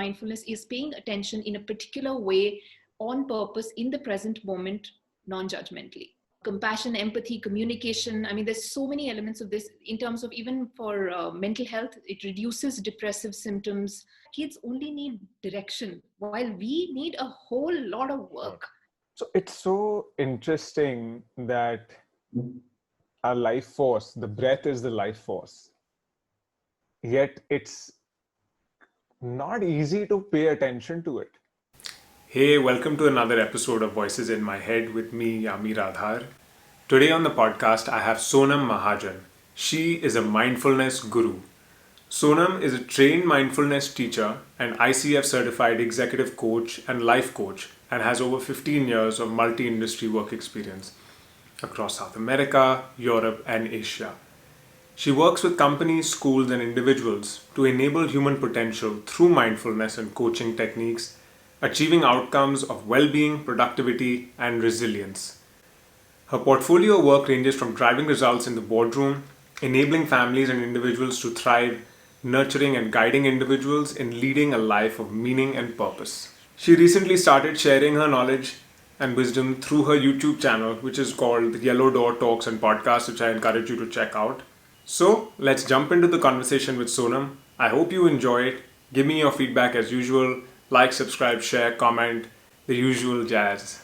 mindfulness is paying attention in a particular way, on purpose, in the present moment, non-judgmentally. Compassion, empathy, communication. I mean, there's so many elements of this in terms of even for mental health. It reduces depressive symptoms. Kids only need direction, while we need a whole lot of work. So it's so interesting that our life force, the breath is the life force. Yet it's not easy to pay attention to it. Hey, welcome to another episode of Voices in My Head with me, Yameer Adhar. Today on the podcast, I have Sonam Mahajan. She is a mindfulness guru. Sonam is a trained mindfulness teacher, an ICF certified executive coach and life coach, and has over 15 years of multi-industry work experience across South America, Europe, and Asia. She works with companies, schools, and individuals to enable human potential through mindfulness and coaching techniques, achieving outcomes of well-being, productivity, and resilience. Her portfolio work ranges from driving results in the boardroom, enabling families and individuals to thrive, nurturing and guiding individuals in leading a life of meaning and purpose. She recently started sharing her knowledge and wisdom through her YouTube channel, which is called Yellow Door Talks and Podcasts, which I encourage you to check out. So let's jump into the conversation with Sonam. I hope you enjoy it. Give me your feedback as usual. Like, subscribe, share, comment, the usual jazz.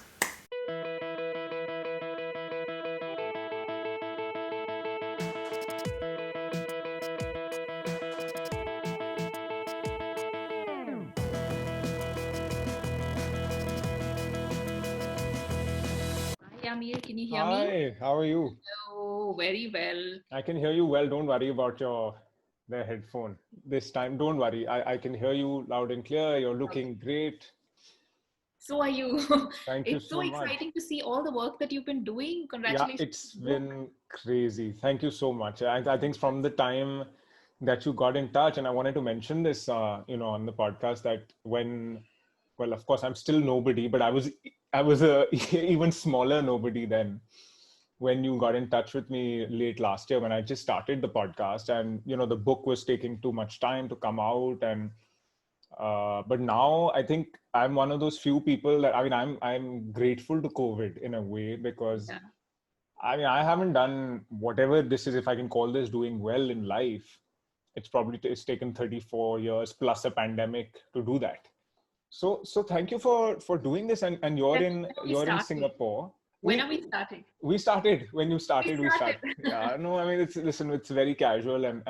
Hi, Yameer, can you hear me? Hi, how are you? Oh, very well. I can hear you well. Don't worry about the headphone this time. Don't worry. I can hear you loud and clear. You're looking great. So are you. Thank you It's so so much. exciting to see all the work that you've been doing. Yeah, Congratulations. it's been crazy. Thank you so much. I think from the time that you got in touch, and I wanted to mention this, on the podcast that well, of course, I'm still nobody, but I was a even smaller nobody then when you got in touch with me late last year when I just started the podcast, and the book was taking too much time to come out, and but now I think I'm one of those few people that I'm grateful to COVID in a way because. Yeah. I haven't done whatever this is, if I can call this doing well in life. It's taken 34 years plus a pandemic to do that. So thank you for doing this. And you're in Singapore. When are we starting? We started when you started. We started. Yeah, no, I mean it's very casual and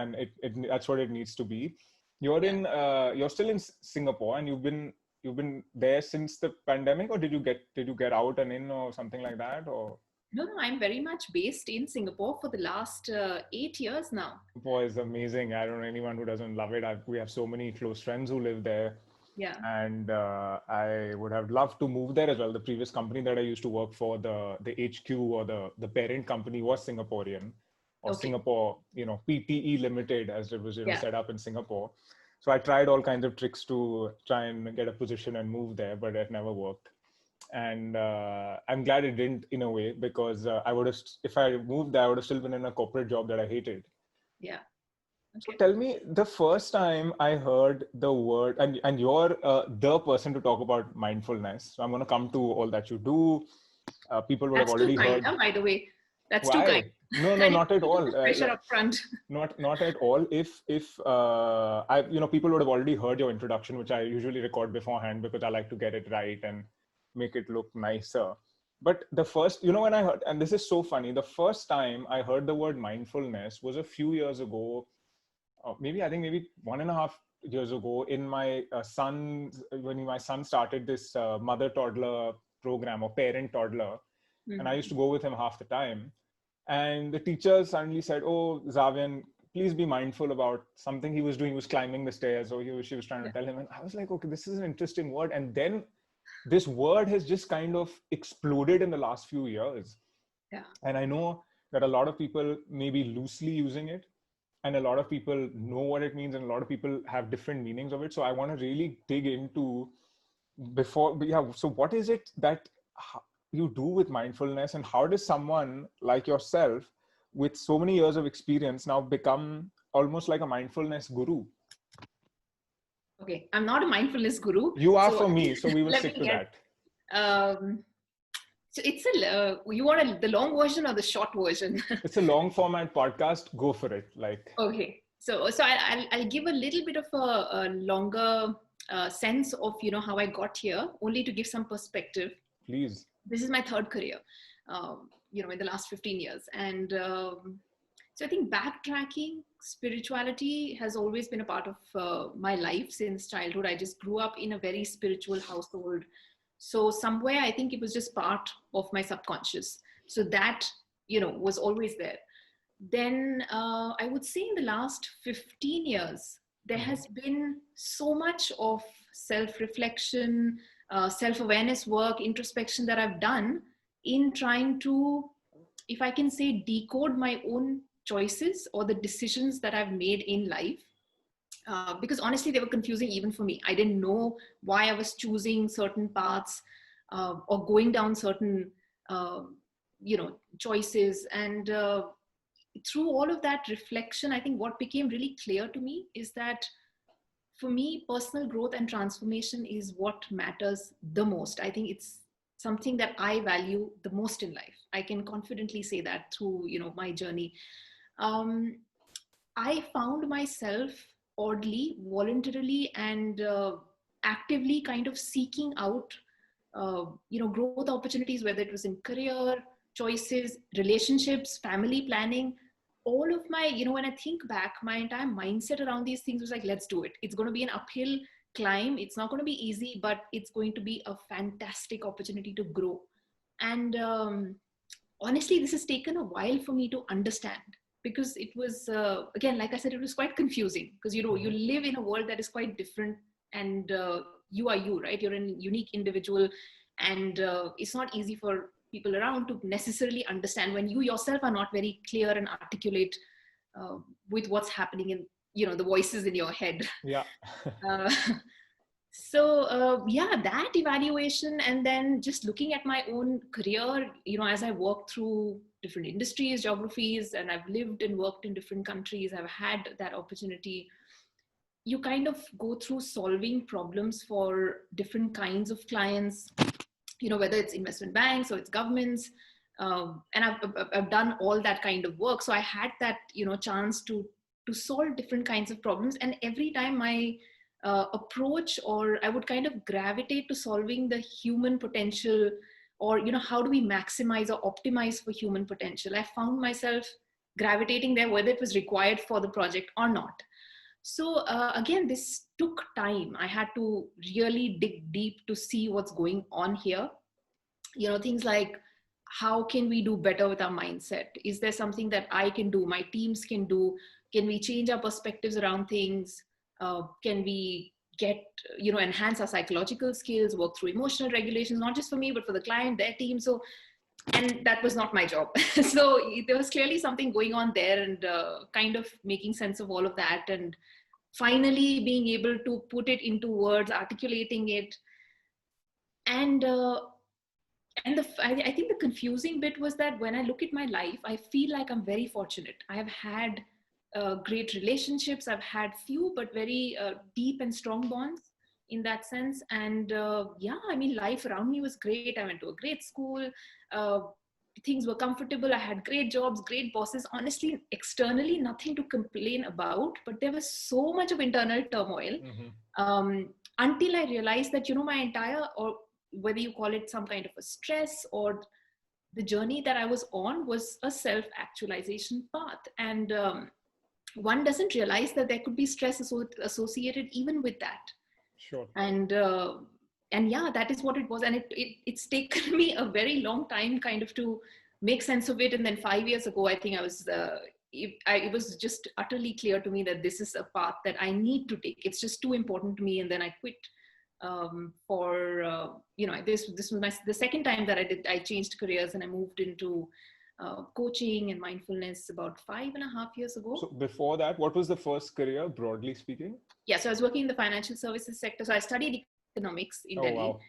that's what it needs to be. You're still in Singapore and you've been there since the pandemic, or did you get out and in or something like that, or? No, I'm very much based in Singapore for the last 8 years now. Singapore is amazing. I don't know anyone who doesn't love it. We have so many close friends who live there. Yeah. And I would have loved to move there as well. The previous company that I used to work for, the HQ or the parent company was Singaporean, or Okay. Singapore, PTE Limited, as it was set up in Singapore. So I tried all kinds of tricks to try and get a position and move there, but it never worked. And I'm glad it didn't, in a way, because if I moved there, I would have still been in a corporate job that I hated. Yeah. Okay. So tell me, the first time I heard the word, and you're the person to talk about mindfulness. So I'm going to come to all that you do. People would have already heard. By the way, that's Why? too kind. No, not at all. Pressure up front. Not at all. If people would have already heard your introduction, which I usually record beforehand because I like to get it right and make it look nicer. But the first, when I heard, and this is so funny, the first time I heard the word mindfulness was a few years ago, maybe 1.5 years ago, in my when my son started this mother toddler program or parent toddler, and I used to go with him half the time. And the teacher suddenly said, "Oh, Zavian, please be mindful about something he was doing. He was climbing the stairs, or she was trying to tell him." And I was like, "Okay, this is an interesting word." And then this word has just kind of exploded in the last few years. Yeah. And I know that a lot of people may be loosely using it, and a lot of people know what it means, and a lot of people have different meanings of it. So I want to really dig into so what is it that you do with mindfulness, and how does someone like yourself with so many years of experience now become almost like a mindfulness guru? Okay, I'm not a mindfulness guru. You are So for me, so we will let stick me to get, that. so it's you want the long version or the short version? It's a long format podcast. Go for it. Like, Okay, so I'll give a little bit of a longer sense of how I got here, only to give some perspective. please. This is my third career, in the last 15 years, and so I think backtracking, spirituality has always been a part of my life since childhood. I just grew up in a very spiritual household. So somewhere I think it was just part of my subconscious. So that, was always there. Then I would say in the last 15 years, there has been so much of self-reflection, self-awareness work, introspection that I've done in trying to, if I can say, decode my own choices or the decisions that I've made in life. Because honestly, they were confusing even for me. I didn't know why I was choosing certain paths or going down certain, choices. And through all of that reflection, I think what became really clear to me is that for me, personal growth and transformation is what matters the most. I think it's something that I value the most in life. I can confidently say that through, my journey. Um, I found myself oddly, voluntarily, and actively kind of seeking out, growth opportunities, whether it was in career choices, relationships, family planning. All of my, when I think back, my entire mindset around these things was like, let's do it. It's going to be an uphill climb. It's not going to be easy, but it's going to be a fantastic opportunity to grow. And honestly, this has taken a while for me to understand, because it was again, like I said, it was quite confusing, because you live in a world that is quite different, and you are you, right? You're a unique individual, and it's not easy for people around to necessarily understand when you yourself are not very clear and articulate with what's happening in the voices in your head. Yeah. uh, so yeah, that evaluation, and then just looking at my own career, as I worked through different industries, geographies, and I've lived and worked in different countries, I've had that opportunity. You kind of go through solving problems for different kinds of clients, whether it's investment banks or it's governments. And I've done all that kind of work. So I had that, chance to solve different kinds of problems. And every time my approach, or I would kind of gravitate to solving the human potential, or, how do we maximize or optimize for human potential? I found myself gravitating there, whether it was required for the project or not. So again, this took time. I had to really dig deep to see what's going on here. Things like, how can we do better with our mindset? Is there something that I can do, my teams can do? Can we change our perspectives around things? Can we get, enhance our psychological skills, work through emotional regulations, not just for me, but for the client, their team? So, and that was not my job. So there was clearly something going on there, and kind of making sense of all of that, and finally being able to put it into words, articulating it. And I think the confusing bit was that when I look at my life, I feel like I'm very fortunate. I have had great relationships. I've had few, but very deep and strong bonds in that sense. And yeah, I mean, life around me was great. I went to a great school. Uh, Things were comfortable. I had great jobs, great bosses. Honestly, externally, nothing to complain about, but there was so much of internal turmoil. Until I realized that, my entire, or whether you call it some kind of a stress, or the journey that I was on was a self-actualization path. And one doesn't realize that there could be stress associated even with that. Sure. And yeah, that is what it was. And it's taken me a very long time kind of to make sense of it. And then 5 years ago, I think it was just utterly clear to me that this is a path that I need to take. It's just too important to me. And then I quit this was the second time that I changed careers, and I moved into coaching and mindfulness about 5.5 years ago. So before that, what was the first career, broadly speaking? Yeah, so I was working in the financial services sector. So I studied economics in Delhi. Wow.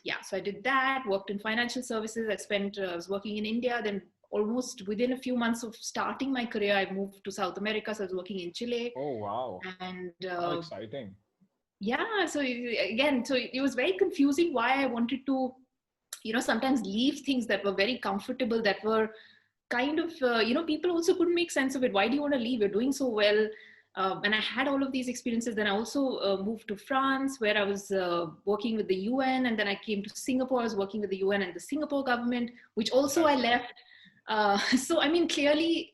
Yeah, so I did that, worked in financial services. I was working in India. Then almost within a few months of starting my career, I moved to South America. So I was working in Chile. Oh, wow. And how exciting. Yeah. So again, so it was very confusing why I wanted to, sometimes leave things that were very comfortable, that were kind of, people also couldn't make sense of it. Why do you want to leave? You're doing so well. And I had all of these experiences. Then I also moved to France, where I was working with the UN. And then I came to Singapore. I was working with the UN and the Singapore government, which also I left. So, I mean, clearly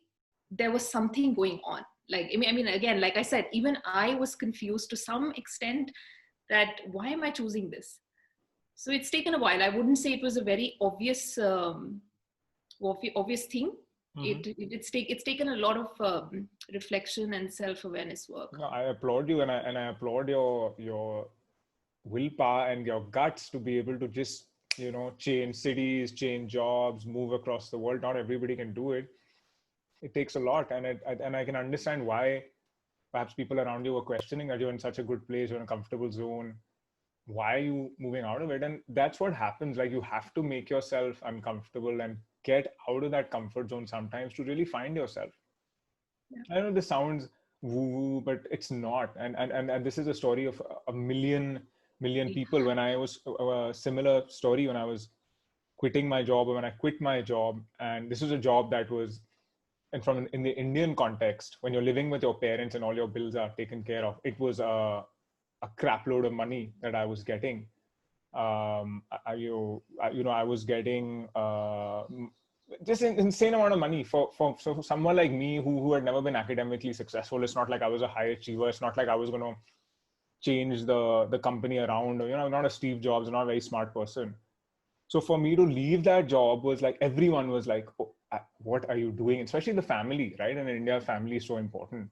there was something going on. Like, I mean, again, like I said, even I was confused to some extent that why am I choosing this? So it's taken a while. I wouldn't say it was a very obvious obvious thing. It's taken a lot of reflection and self-awareness work. No, I applaud you, and I applaud your willpower and your guts to be able to just change cities, change jobs, move across the world. Not everybody can do it. It takes a lot, and I can understand why perhaps people around you were questioning that you're in such a good place, you're in a comfortable zone. Why are you moving out of it? And that's what happens. Like, you have to make yourself uncomfortable and get out of that comfort zone sometimes to really find yourself. Yeah. I know this sounds woo-woo, but it's not. And this is a story of a million people. When I was a similar story when I was quitting my job, or when I quit my job, and this was a job that was, and in the Indian context, when you're living with your parents and all your bills are taken care of, it was a crap load of money that I was getting. I was getting just an insane amount of money for someone like me who had never been academically successful. It's not like I was a high achiever. It's not like I was going to change the company around. I'm not a Steve Jobs. I'm not a very smart person. So for me to leave that job was like, everyone was like, oh, what are you doing? Especially the family, right? And in India, family is so important.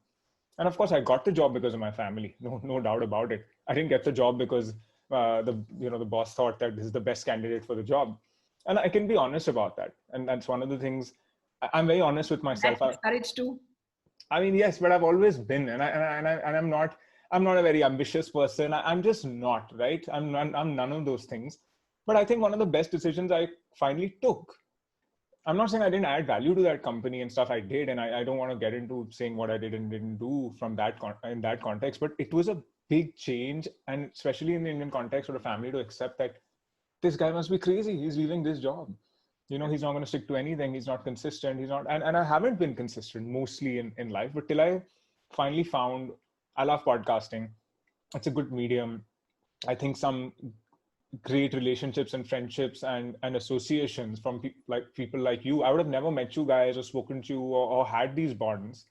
And of course, I got the job because of my family. No doubt about it. I didn't get the job because the boss thought that this is the best candidate for the job. And I can be honest about that. And that's one of the things. I'm very honest with myself. That's courage too. I mean, yes, but I've always been, and I'm not a very ambitious person. I'm just not, right. I'm none of those things. But I think one of the best decisions I finally took. I'm not saying I didn't add value to that company and stuff. I did, and I don't want to get into saying what I did and didn't do from in that context. But it was a big change, and especially in the Indian context for the family to accept that this guy must be crazy. He's leaving this job. He's not going to stick to anything. He's not consistent. He's not, and I haven't been consistent mostly in life. But till I finally found, I love podcasting. It's a good medium. I think some great relationships and friendships and associations from people like you. I would have never met you guys or spoken to you or had these bonds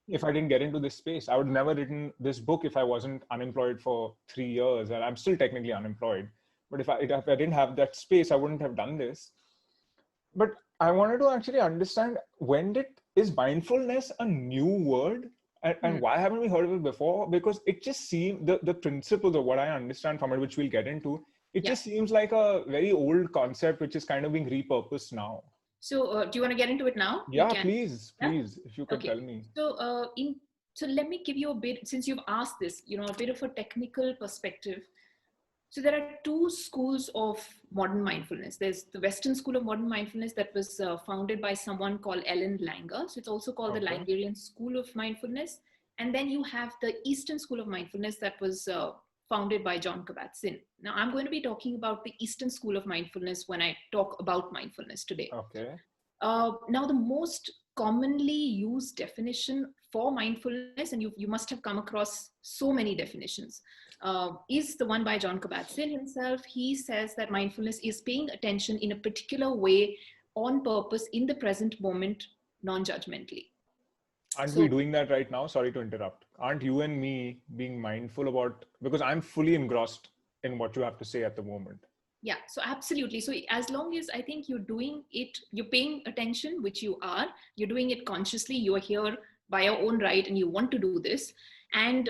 if I didn't get into this space. I would have never written this book if I wasn't unemployed for 3 years, and I'm still technically unemployed. But if I didn't have that space, I wouldn't have done this. But I wanted to actually understand, is mindfulness a new word? And why haven't we heard of it before? Because it just seems, the principles of what I understand from it, which we'll get into, it just seems like a very old concept, which is kind of being repurposed now. So do you want to get into it now? Yeah, please, if you could tell me. So let me give you a bit, since you've asked this, a bit of a technical perspective. So there are two schools of modern mindfulness. There's the Western school of modern mindfulness that was founded by someone called Ellen Langer. So it's also called the Langerian School of Mindfulness. And then you have the Eastern School of Mindfulness that was founded by Jon Kabat-Zinn. Now, I'm going to be talking about the Eastern School of Mindfulness when I talk about mindfulness today. Okay. Now, the most commonly used definition for mindfulness, and you must have come across so many definitions, is the one by Jon Kabat-Zinn himself. He says that mindfulness is paying attention in a particular way, on purpose, in the present moment, non-judgmentally. Aren't we doing that right now? Sorry to interrupt. Aren't you and me being mindful about, because I'm fully engrossed in what you have to say at the moment. Yeah, so absolutely. So as long as I think you're doing it, you're paying attention, which you are, you're doing it consciously, you're here by your own right and you want to do this, and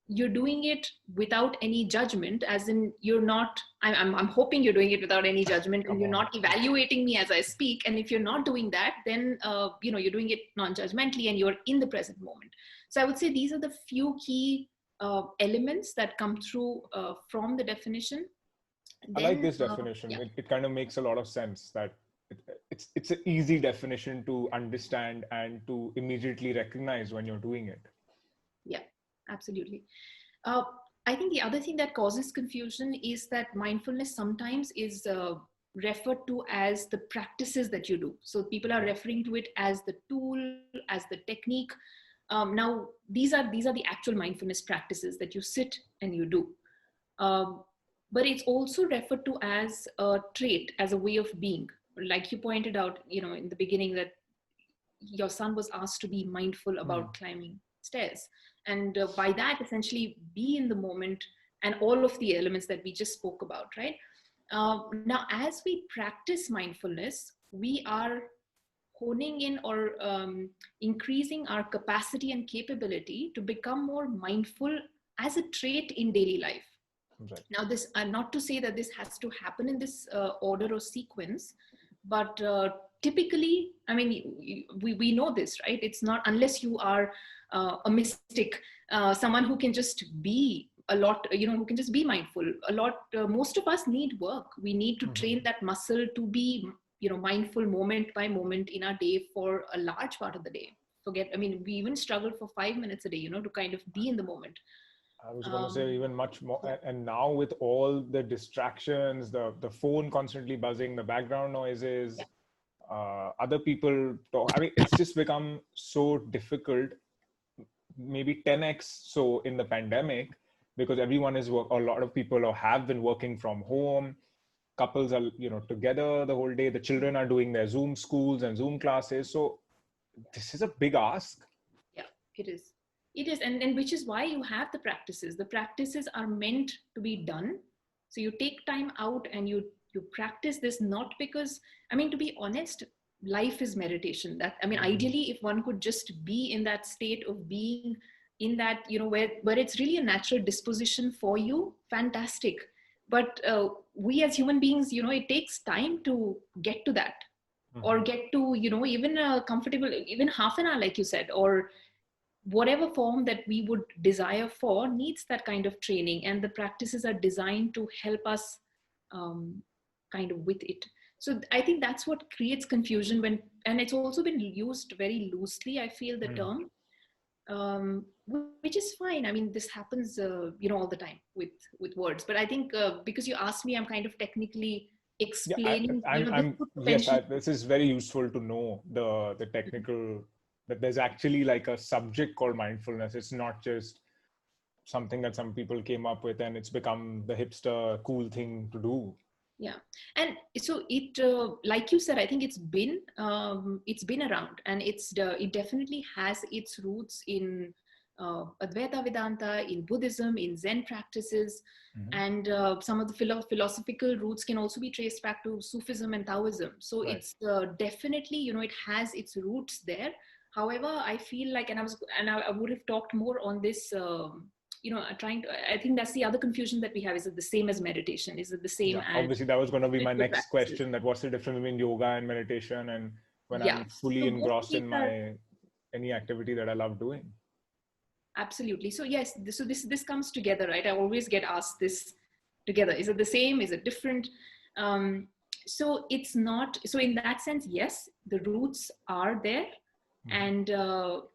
you're doing it without any judgment, as in you're not, I'm hoping you're doing it without any judgment and you're not evaluating me as I speak. And if you're not doing that, then, you're doing it non-judgmentally and you're in the present moment. So I would say these are the few key elements that come through from the definition. Then, I like this definition. It kind of makes a lot of sense that it's an easy definition to understand and to immediately recognize when you're doing it. Yeah, absolutely. I think the other thing that causes confusion is that mindfulness sometimes is referred to as the practices that you do. So people are referring to it as the tool, as the technique. Now, these are the actual mindfulness practices that you sit and you do. But it's also referred to as a trait, as a way of being. Like you pointed out, in the beginning, that your son was asked to be mindful about climbing stairs. And by that, essentially, be in the moment and all of the elements that we just spoke about, right? Now, as we practice mindfulness, we are honing in or increasing our capacity and capability to become more mindful as a trait in daily life. Right. Now, this not to say that this has to happen in this order or sequence, but typically, I mean, we know this, right? It's not, unless you are a mystic, someone who can just be a lot, who can just be mindful a lot. Most of us need work. We need to train that muscle to be, mindful moment by moment in our day for a large part of the day. We even struggle for 5 minutes a day, to kind of be in the moment. I was going to say even much more. And now with all the distractions, the phone constantly buzzing, the background noises, other people talk. I mean, it's just become so difficult, maybe 10x so in the pandemic, because everyone is a lot of people have been working from home. Couples are, together the whole day. The children are doing their Zoom schools and Zoom classes. So this is a big ask. Yeah, it is. It is, and which is why you have the practices. The practices are meant to be done. So you take time out and you practice this, not because, to be honest, life is meditation. Ideally, if one could just be in that state of being in that, where it's really a natural disposition for you, fantastic. But we as human beings, it takes time to get to that, or get to, even a comfortable, even half an hour, like you said, or whatever form that we would desire for needs that kind of training, and the practices are designed to help us kind of with it. So I think that's what creates confusion and it's also been used very loosely, I feel, the term, which is fine. This happens, all the time with words. But I think because you asked me, I'm kind of technically explaining. This is very useful to know the technical, that there's actually like a subject called mindfulness. It's not just something that some people came up with and it's become the hipster cool thing to do. Yeah. And so it, like you said, I think it's been around, and it definitely has its roots in Advaita Vedanta, in Buddhism, in Zen practices, and some of the philosophical roots can also be traced back to Sufism and Taoism. So it's definitely, it has its roots there. However, I feel like, and I would have talked more on this, I think that's the other confusion that we have. Is it the same as meditation? Is it the same as... Obviously, that was going to be my next question, that what's the difference between yoga and meditation, and when I'm fully engrossed in any activity that I love doing. Absolutely. So yes, this comes together, right? I always get asked this together. Is it the same? Is it different? So it's not. So in that sense, yes, the roots are there. And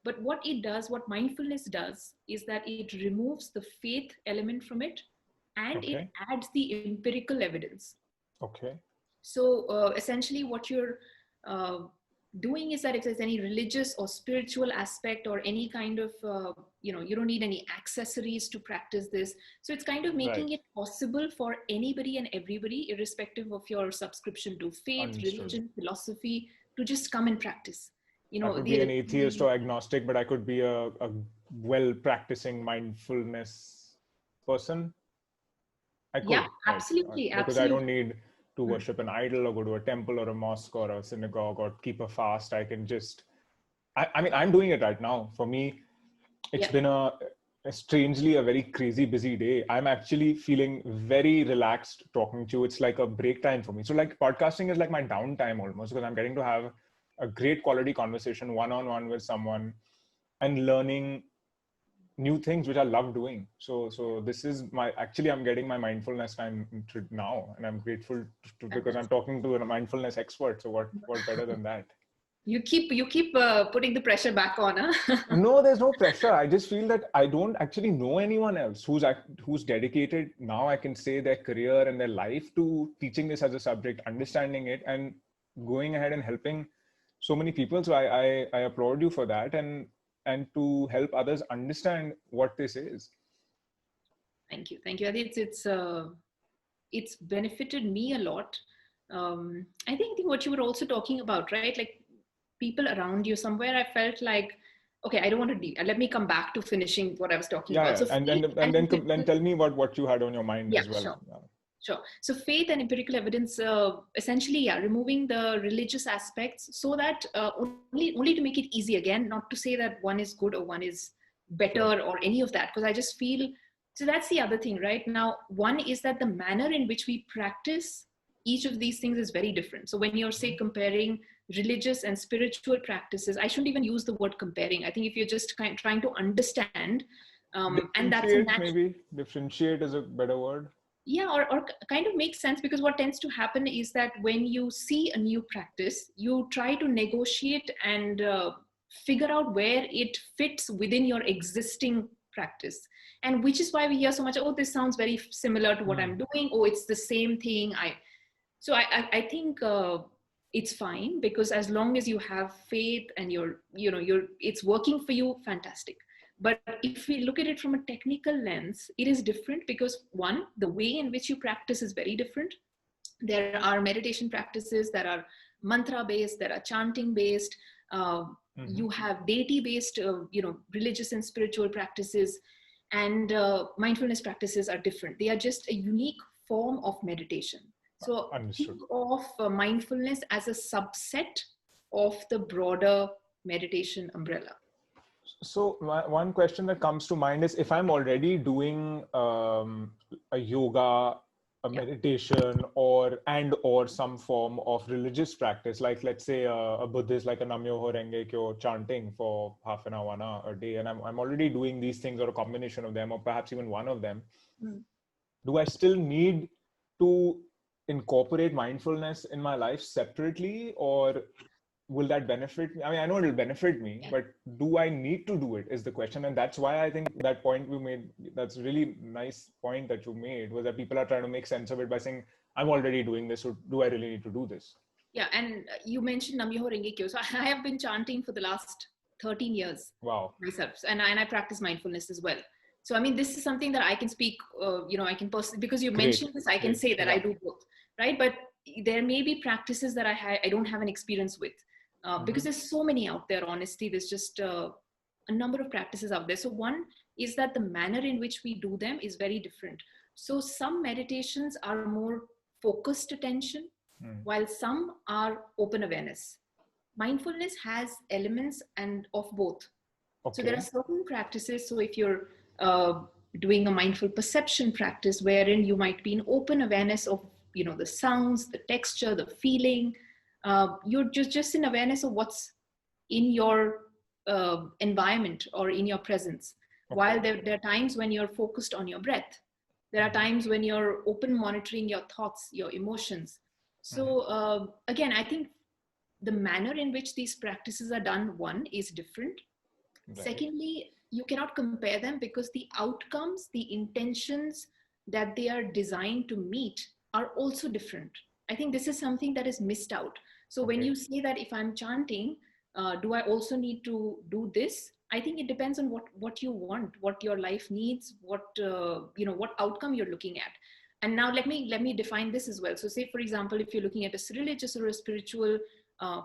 but what mindfulness does is that it removes the faith element from it, and it adds the empirical evidence. So essentially what you're doing is that if there's any religious or spiritual aspect or any kind of you don't need any accessories to practice this. So it's kind of making it possible for anybody and everybody, irrespective of your subscription to faith, religion, philosophy, to just come and practice. I could be an atheist or agnostic, but I could be a well practicing mindfulness person. I could, absolutely. Because I don't need to worship an idol or go to a temple or a mosque or a synagogue or keep a fast. I can just, I'm doing it right now. For me, it's been strangely a very crazy busy day. I'm actually feeling very relaxed talking to you. It's like a break time for me. So like podcasting is like my downtime almost, because I'm getting to have a great quality conversation one-on-one with someone and learning new things, which I love doing. So this is I'm getting my mindfulness time now, and I'm grateful because I'm talking to a mindfulness expert. So what better than that? You keep putting the pressure back on, huh? No, there's no pressure. I just feel that I don't actually know anyone else who's dedicated now, I can say, their career and their life to teaching this as a subject, understanding it, and going ahead and helping so many people. So I applaud you for that, and to help others understand what this is. Thank you. I think it's benefited me a lot. I think what you were also talking about, right? Like people around you. Somewhere I felt like, okay, I don't want to let me come back to finishing what I was talking about. Yeah. So And faith then tell me about what you had on your mind yeah, as well. sure. Yeah. Sure. So faith and empirical evidence, essentially, yeah, removing the religious aspects so that only to make it easy, again, not to say that one is good or one is better or any of that, because I just feel, so that's the other thing, right? Now, one is that the manner in which we practice each of these things is very different. So when you're, say, comparing religious and spiritual practices, I shouldn't even use the word comparing. I think if you're just trying to understand, and that's a natural, maybe differentiate is a better word. yeah, or kind of makes sense, because what tends to happen is that when you see a new practice, you try to negotiate and figure out where it fits within your existing practice, and which is why we hear so much, oh, this sounds very similar to what I'm doing, oh, it's the same thing. I think it's fine, because as long as you have faith and it's working for you, fantastic. But if we look at it from a technical lens, it is different, because one, the way in which you practice is very different. There are meditation practices that are mantra based, that are chanting based. You have deity based, religious and spiritual practices, and mindfulness practices are different. They are just a unique form of meditation. So Understood. think of mindfulness as a subset of the broader meditation umbrella. So one question that comes to mind is, if I'm already doing a yoga, a meditation, or some form of religious practice, like let's say a Buddhist, like a Nam-myoho Renge Kyo chanting for half an hour, 1 hour a day, and I'm already doing these things, or a combination of them, or perhaps even one of them, do I still need to incorporate mindfulness in my life separately, or will that benefit me? I mean, I know it'll benefit me, but do I need to do it is the question. And that's why I think that point we made, that's a really nice point that you made, was that people are trying to make sense of it by saying, I'm already doing this, so do I really need to do this? Yeah, and you mentioned Nam-myoho Renge Kyo. So I have been chanting for the last 13 years. Wow. Myself. And I practice mindfulness as well. So, I mean, this is something that I can speak, I can personally, because you mentioned this, I can say that I do both, right? But there may be practices that I don't have an experience with. Because there's so many out there, honestly. There's just a number of practices out there. So one is that the manner in which we do them is very different. So some meditations are more focused attention, while some are open awareness. Mindfulness has elements of both. So there are certain practices. So if you're doing a mindful perception practice, wherein you might be in open awareness of, the sounds, the texture, the feeling, you're just in awareness of what's in your environment or in your presence. While there are times when you're focused on your breath. There are times when you're open monitoring your thoughts, your emotions. So again, I think the manner in which these practices are done, one, is different. Secondly, you cannot compare them, because the outcomes, the intentions that they are designed to meet are also different. I think this is something that is missed out. So when you say that if I'm chanting, do I also need to do this? I think it depends on what you want, what your life needs, what outcome you're looking at. And now let me define this as well. So say, for example, if you're looking at a religious or a spiritual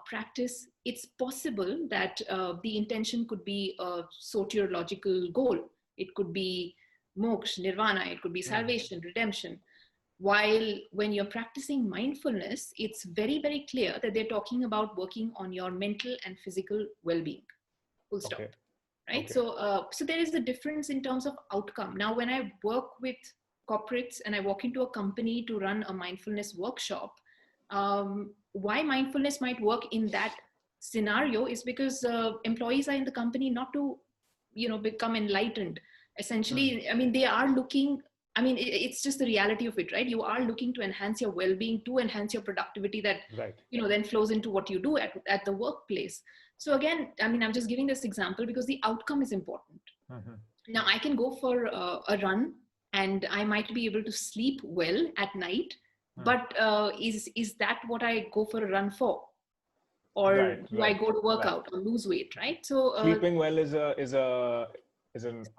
practice, it's possible that the intention could be a soteriological goal. It could be moksha, nirvana, it could be salvation, redemption. While when you're practicing mindfulness, it's very, very clear that they're talking about working on your mental and physical well-being. Full stop. Right? So there is a difference in terms of outcome. Now, when I work with corporates and I walk into a company to run a mindfulness workshop, why mindfulness might work in that scenario is because employees are in the company not to, become enlightened. Essentially, I mean, they are looking I mean, it's just the reality of it, right? You are looking to enhance your well-being, to enhance your productivity that, Right. then flows into what you do at the workplace. So again, I mean, I'm just giving this example because the outcome is important. Mm-hmm. Now I can go for a run and I might be able to sleep well at night, but is that what I go for a run for? Or do I go to work out or lose weight, right? So sleeping well is a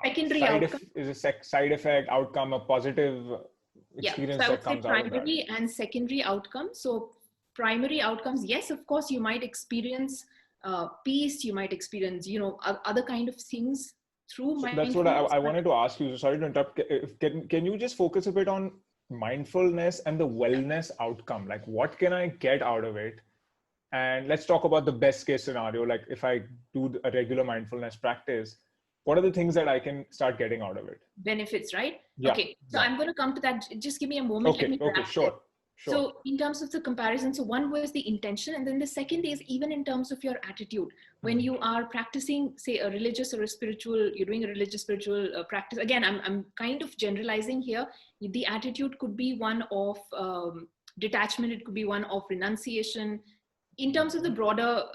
secondary outcome. Side effect outcome, a positive experience so I that would say comes out of that. primary and secondary outcomes. So primary outcomes, yes, of course, you might experience peace, you might experience, other kind of things through So mindfulness. that's what I wanted to ask you. Sorry to interrupt. Can you just focus a bit on mindfulness and the wellness outcome? Like, what can I get out of it? And let's talk about the best case scenario. Like, if I do a regular mindfulness practice, what are the things that I can start getting out of it? Benefits, right? Yeah. Okay. So I'm going to come to that. Just give me a moment. Okay. Okay. Sure. So in terms of the comparison, so one was the intention, and then the second is even in terms of your attitude. When you are practicing, say, a religious or a spiritual, you're doing a religious spiritual practice. Again, I'm kind of generalizing here. The attitude could be one of detachment. It could be one of renunciation. In terms of the broader,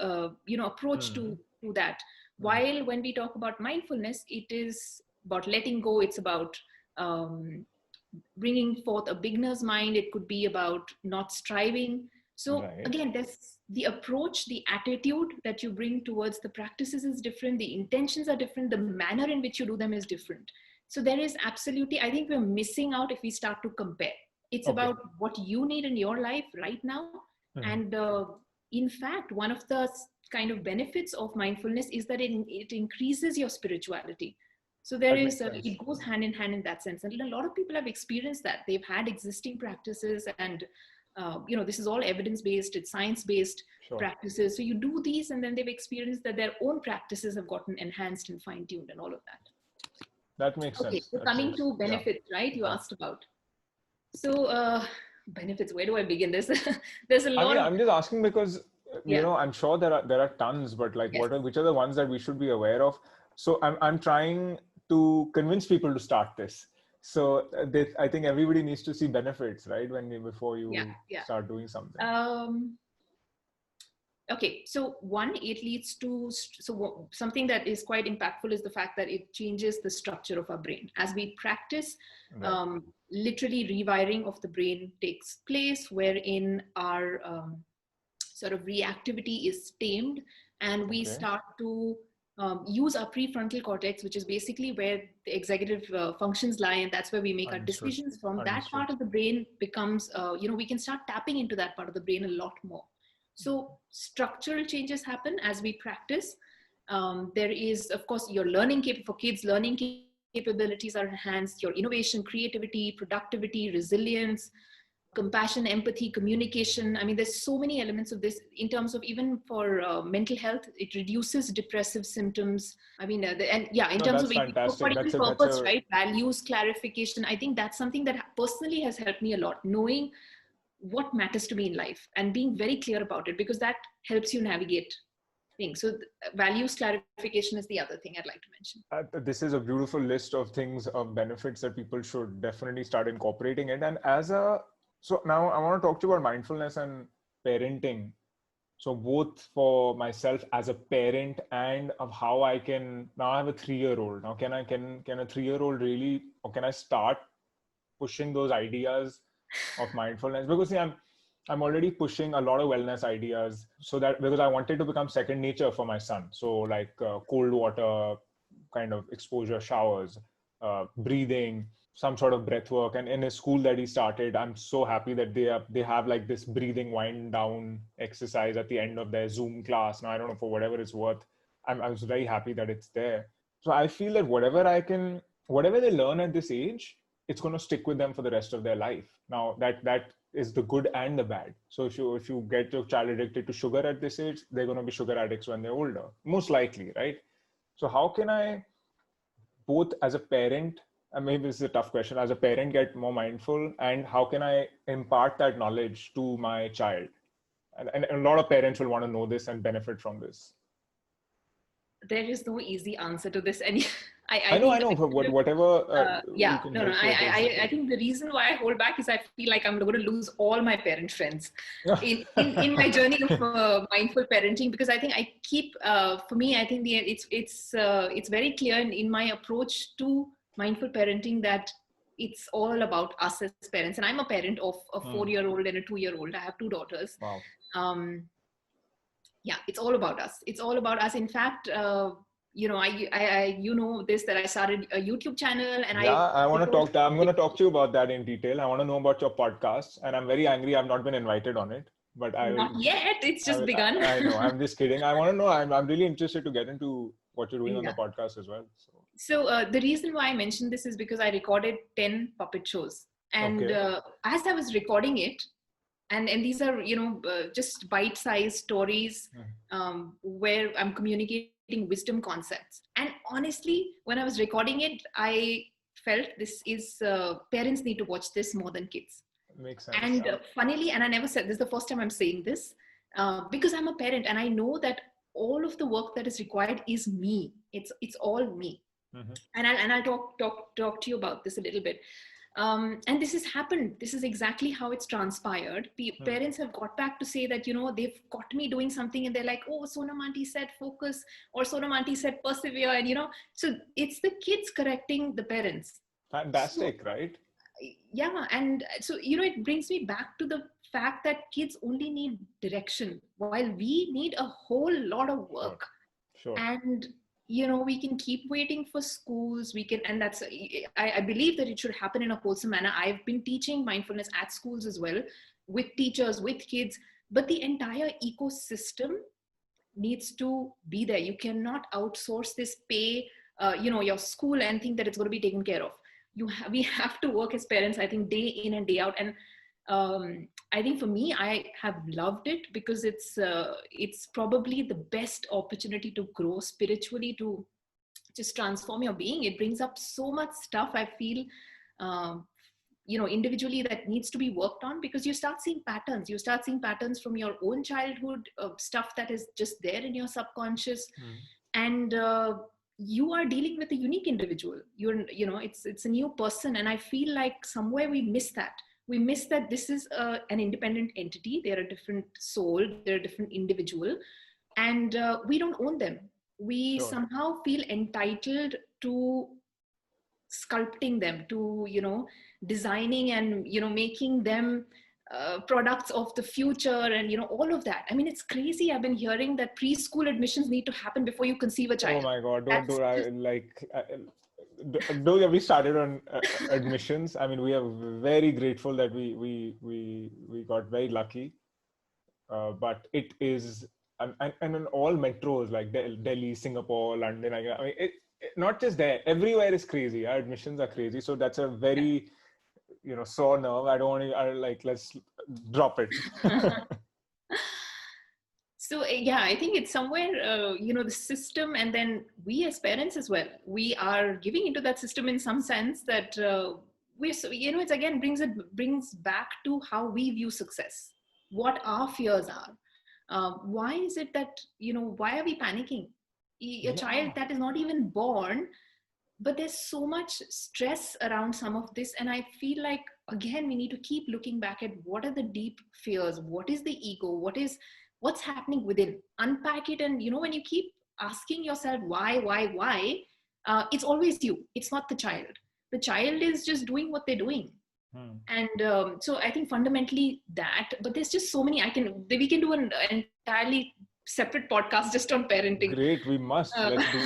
approach to that. While when we talk about mindfulness, it is about letting go. It's about bringing forth a beginner's mind. It could be about not striving. So again, there's the approach, the attitude that you bring towards the practices is different. The intentions are different. The manner in which you do them is different. So there is absolutely, I think we're missing out if we start to compare. It's about what you need in your life right now. And in fact, one of the kind of benefits of mindfulness is that it increases your spirituality. So there is, it goes hand in hand in that sense. And a lot of people have experienced that. They've had existing practices and, this is all evidence-based, it's science-based practices. So you do these and then they've experienced that their own practices have gotten enhanced and fine-tuned and all of that. That makes sense. Okay, so coming to benefits, right? You asked about. So benefits, where do I begin? There's a lot. I'm just asking because, I'm sure there are tons, but like which are the ones that we should be aware of? So I'm trying to convince people to start this. So I think everybody needs to see benefits, right? Before you start doing something. Okay, so one, it leads to, something that is quite impactful is the fact that it changes the structure of our brain. As we practice, literally rewiring of the brain takes place, wherein our sort of reactivity is tamed, and we start to use our prefrontal cortex, which is basically where the executive functions lie, and that's where we make our decisions from. That part of the brain becomes, we can start tapping into that part of the brain a lot more. So structural changes happen as we practice. There is, of course, your learning for kids, learning capabilities are enhanced, your innovation, creativity, productivity, resilience, compassion, empathy, communication. I mean, there's so many elements of this in terms of even for mental health. It reduces depressive symptoms. I mean, in terms of purpose, right? Values, clarification. I think that's something that personally has helped me a lot, knowing what matters to me in life and being very clear about it, because that helps you navigate things. So values clarification is the other thing I'd like to mention. This is a beautiful list of things, of benefits that people should definitely start incorporating it. And so now I want to talk to you about mindfulness and parenting. So both for myself as a parent and of how I can, now I have a 3-year-old. Now can a 3-year-old really, or can I start pushing those ideas of mindfulness? Because I'm already pushing a lot of wellness ideas, because I wanted to become second nature for my son. So like cold water kind of exposure, showers, breathing, some sort of breath work. And in a school that he started, I'm so happy that they have like this breathing wind down exercise at the end of their Zoom class. Now, I don't know, for whatever it's worth, I was very happy that it's there. So I feel that whatever they learn at this age, it's going to stick with them for the rest of their life. Now that is the good and the bad. So if you get your child addicted to sugar at this age, they're going to be sugar addicts when they're older, most likely, right? So how can I, both as a parent, and maybe this is a tough question, as a parent get more mindful, and how can I impart that knowledge to my child? And a lot of parents will want to know this and benefit from this. There is no easy answer to this. And I know, but whatever we Yeah, can no, help with I think the reason why I hold back is I feel like I'm going to lose all my parent friends in my journey of mindful parenting, because I think I keep, for me, I think it's very clear in my approach to mindful parenting that it's all about us as parents. And I'm a parent of a 4-year-old and a 2-year-old. I have 2 daughters. Wow. Yeah, it's all about us. It's all about us. In fact, I you know this, that I started a YouTube channel, and I'm going to talk to you about that in detail. I want to know about your podcast, and I'm very angry I've not been invited on it, but not yet. It's just begun. I know. I'm just kidding. I want to know. I'm really interested to get into what you're doing on the podcast as well. So the reason why I mentioned this is because I recorded 10 puppet shows, and as I was recording it, and these are just bite-sized stories where I'm communicating wisdom concepts. And honestly, when I was recording it, I felt this is parents need to watch this more than kids. Makes sense. And funnily, and I never said this is the first time I'm saying this, because I'm a parent and I know that all of the work that is required is me. It's all me. And I'll talk to you about this a little bit. And this has happened. This is exactly how it's transpired. Parents have got back to say that, they've got me doing something and they're like, oh, Sonam Aunty said focus, or Sonam Aunty said persevere. And, so it's the kids correcting the parents. Fantastic, right? Yeah. And so, it brings me back to the fact that kids only need direction while we need a whole lot of work. Sure. And we can keep waiting for schools. And that's, I believe that it should happen in a wholesome manner. I've been teaching mindfulness at schools as well, with teachers, with kids, but the entire ecosystem needs to be there. You cannot outsource this, pay, your school and think that it's going to be taken care of. We have to work as parents, I think, day in and day out. And I think for me, I have loved it because it's probably the best opportunity to grow spiritually, to just transform your being. It brings up so much stuff, I feel, individually, that needs to be worked on, because you start seeing patterns. You start seeing patterns from your own childhood, stuff that is just there in your subconscious. And you are dealing with a unique individual. It's a new person. And I feel like somewhere we miss that. We miss that this is an independent entity. They're a different soul. They're a different individual. And we don't own them. We somehow feel entitled to sculpting them, to, designing and, making them products of the future and, all of that. I mean, it's crazy. I've been hearing that preschool admissions need to happen before you conceive a child. Oh my God, don't do that. Don't get me started on admissions. I mean, we are very grateful that we got very lucky, but it is, and in all metros like Delhi, Singapore, London, I mean, not just there, everywhere is crazy. Our admissions are crazy. So that's a very, sore nerve. I don't want to, let's drop it. So yeah, I think it's somewhere, the system, and then we as parents as well, we are giving into that system in some sense that it's again brings back to how we view success, what our fears are. Why is it that, why are we panicking? A child that is not even born, but there's so much stress around some of this. And I feel like, again, we need to keep looking back at what are the deep fears, what is the ego, what's happening within, unpack it. And, when you keep asking yourself, why, it's always you. It's not the child. The child is just doing what they're doing. And so I think fundamentally that, but there's just so many, we can do an entirely separate podcast just on parenting. Great. We must,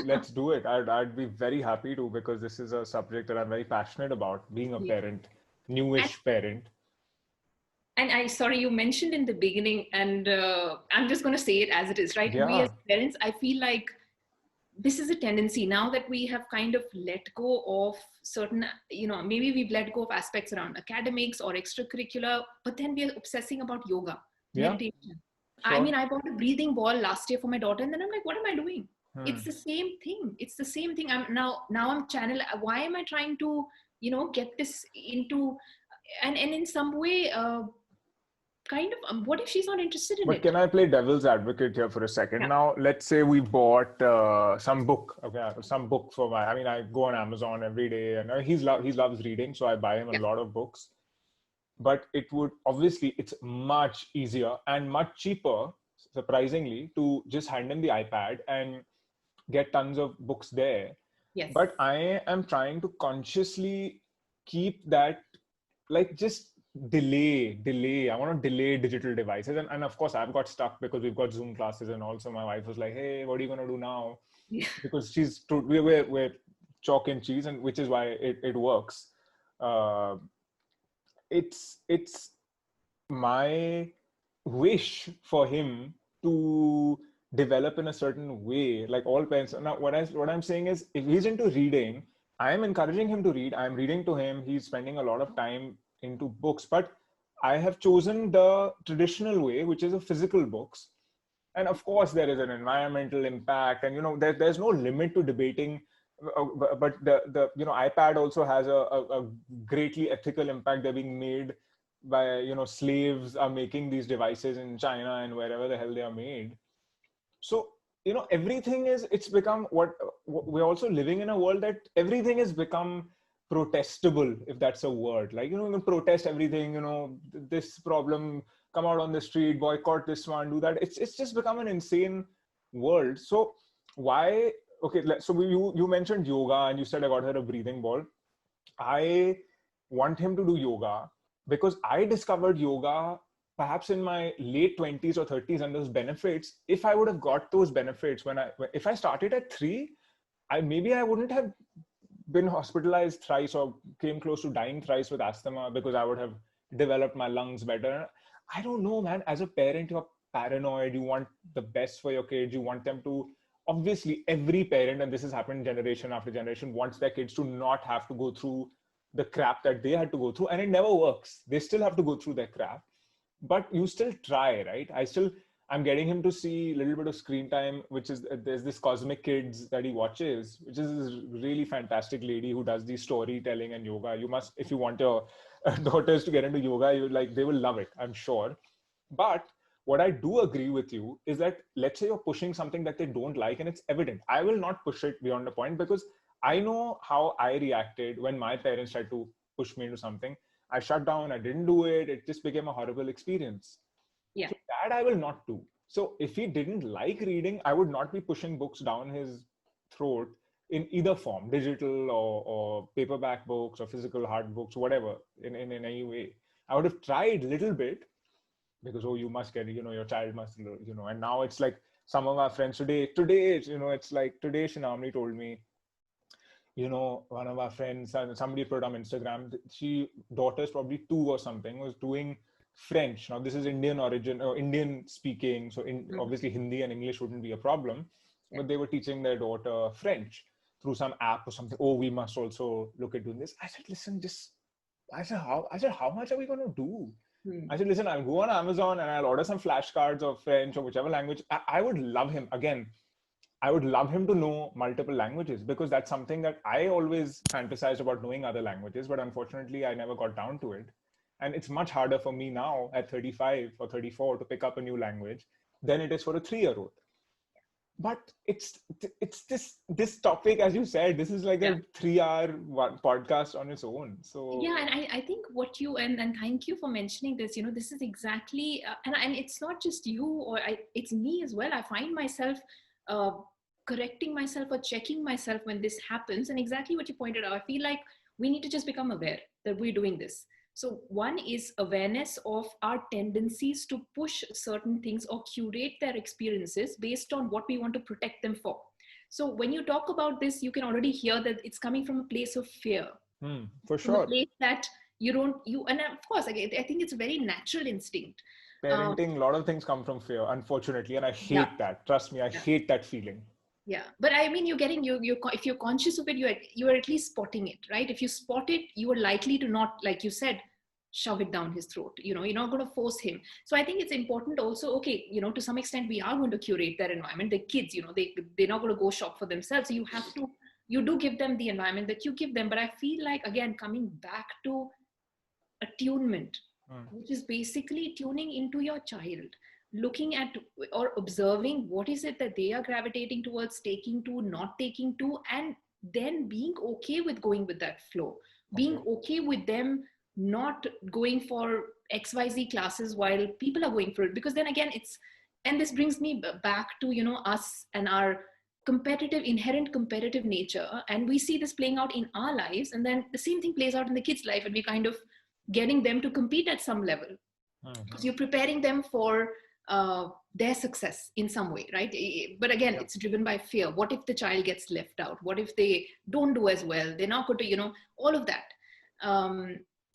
let's do it. I'd be very happy to, because this is a subject that I'm very passionate about, being a parent, newish parent. And sorry, you mentioned in the beginning, and I'm just going to say it as it is, right? Yeah. We as parents, I feel like this is a tendency now that we have kind of let go of certain, maybe we've let go of aspects around academics or extracurricular, but then we are obsessing about yoga, meditation. Sure. I mean, I bought a breathing ball last year for my daughter, and then I'm like, what am I doing? It's the same thing. It's the same thing. I'm channel. Why am I trying to, get this into, and in some way, kind of, what if she's not interested in But it? can I play devil's advocate here for a second? Yeah. Now, let's say we bought some book. Okay, some book for my. I mean, I go on Amazon every day, and he loves reading, so I buy him a lot of books. But it would obviously, it's much easier and much cheaper, surprisingly, to just hand him the iPad and get tons of books there. Yes. But I am trying to consciously keep that, like, just delay. I want to delay digital devices. And of course, I've got stuck because we've got Zoom classes, and also my wife was like, hey, what are you going to do now? Yeah. Because we're chalk and cheese, and which is why it works. It's my wish for him to develop in a certain way, like all parents. Now, what I'm saying is, if he's into reading, I am encouraging him to read. I'm reading to him. He's spending a lot of time into books, but I have chosen the traditional way, which is a physical books. And of course, there is an environmental impact, and there's no limit to debating. But the iPad also has a greatly ethical impact. They're being made by slaves are making these devices in China and wherever the hell they are made. So everything it's become what we're also living in a world that everything has become protestable, if that's a word. Like, you can protest everything, this problem, come out on the street, boycott this one, do that. It's just become an insane world. So why? Okay, so you mentioned yoga, and you said I got her a breathing ball. I want him to do yoga because I discovered yoga perhaps in my late 20s or 30s, and those benefits. If I would have got those benefits if I started at 3, I wouldn't have been hospitalized thrice or came close to dying thrice with asthma, because I would have developed my lungs better. I don't know, man. As a parent, you're paranoid. You want the best for your kids. You want them to, obviously every parent, and this has happened generation after generation, wants their kids to not have to go through the crap that they had to go through, and it never works. They still have to go through their crap, but you still try, right? I'm getting him to see a little bit of screen time, which is, there's this Cosmic Kids that he watches, which is this really fantastic lady who does the storytelling and yoga. You must, if you want your daughters to get into yoga, they will love it, I'm sure. But what I do agree with you is that, let's say you're pushing something that they don't like and it's evident. I will not push it beyond a point, because I know how I reacted when my parents tried to push me into something. I shut down, I didn't do it. It just became a horrible experience. Yeah. So that I will not do. So if he didn't like reading, I would not be pushing books down his throat in either form, digital or paperback books or physical hard books, whatever, in any way. I would have tried a little bit, because, you must get, your child must, and now it's like some of our friends today, it's like today Shinamni told me, one of our friends, somebody put on Instagram, daughter's probably 2 or something, was doing French. Now this is Indian origin or Indian speaking. So obviously Hindi and English wouldn't be a problem, but they were teaching their daughter French through some app or something. Oh, we must also look at doing this. I said, listen, how much are we going to do? I said, listen, I'll go on Amazon and I'll order some flashcards of French or whichever language. I would love him. Again, I would love him to know multiple languages, because that's something that I always fantasized about, knowing other languages, but unfortunately I never got down to it. And it's much harder for me now at 35 or 34 to pick up a new language than it is for a 3-year-old. But it's this topic, as you said, this is like a 3-hour podcast on its own. So yeah, and I think what you, and thank you for mentioning this, this is exactly, and it's not just you, or it's me as well. I find myself correcting myself or checking myself when this happens. And exactly what you pointed out, I feel like we need to just become aware that we're doing this. So one is awareness of our tendencies to push certain things or curate their experiences based on what we want to protect them for. So when you talk about this, you can already hear that it's coming from a place of fear. For sure. From a place that and of course, I think it's a very natural instinct. Parenting, a lot of things come from fear, unfortunately. And I hate that. Trust me, I hate that feeling. Yeah, but I mean, if you're conscious of it, you are at least spotting it, right? If you spot it, you are likely to not, like you said, shove it down his throat. You're not going to force him. So I think it's important also, okay, to some extent we are going to curate their environment. The kids, they're not going to go shop for themselves. So you do give them the environment that you give them. But I feel like, again, coming back to attunement, which is basically tuning into your child, looking at or observing what is it that they are gravitating towards, taking to, not taking to, and then being okay with going with that flow, being okay with them not going for XYZ classes while people are going for it. Because then again, and this brings me back to, us and our inherent competitive nature. And we see this playing out in our lives, and then the same thing plays out in the kids' life, and we're kind of getting them to compete at some level, because you're preparing them for their success in some way, right? But again, it's driven by fear. What if the child gets left out? What if they don't do as well? They're not going to, all of that.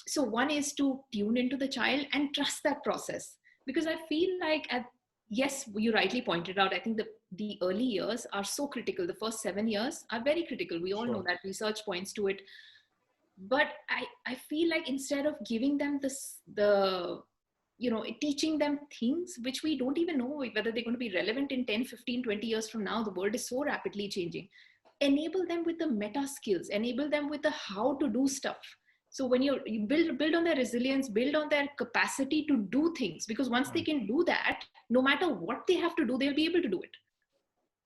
So one is to tune into the child and trust that process, because I feel like yes, you rightly pointed out, I think the early years are so critical. The first 7 years are very critical. We all know that, research points to it. But I feel like instead of giving them teaching them things which we don't even know whether they're going to be relevant in 10, 15, 20 years from now, the world is so rapidly changing. Enable them with the meta skills, enable them with the how to do stuff. So when you build on their resilience, build on their capacity to do things, because once they can do that, no matter what they have to do, they'll be able to do it.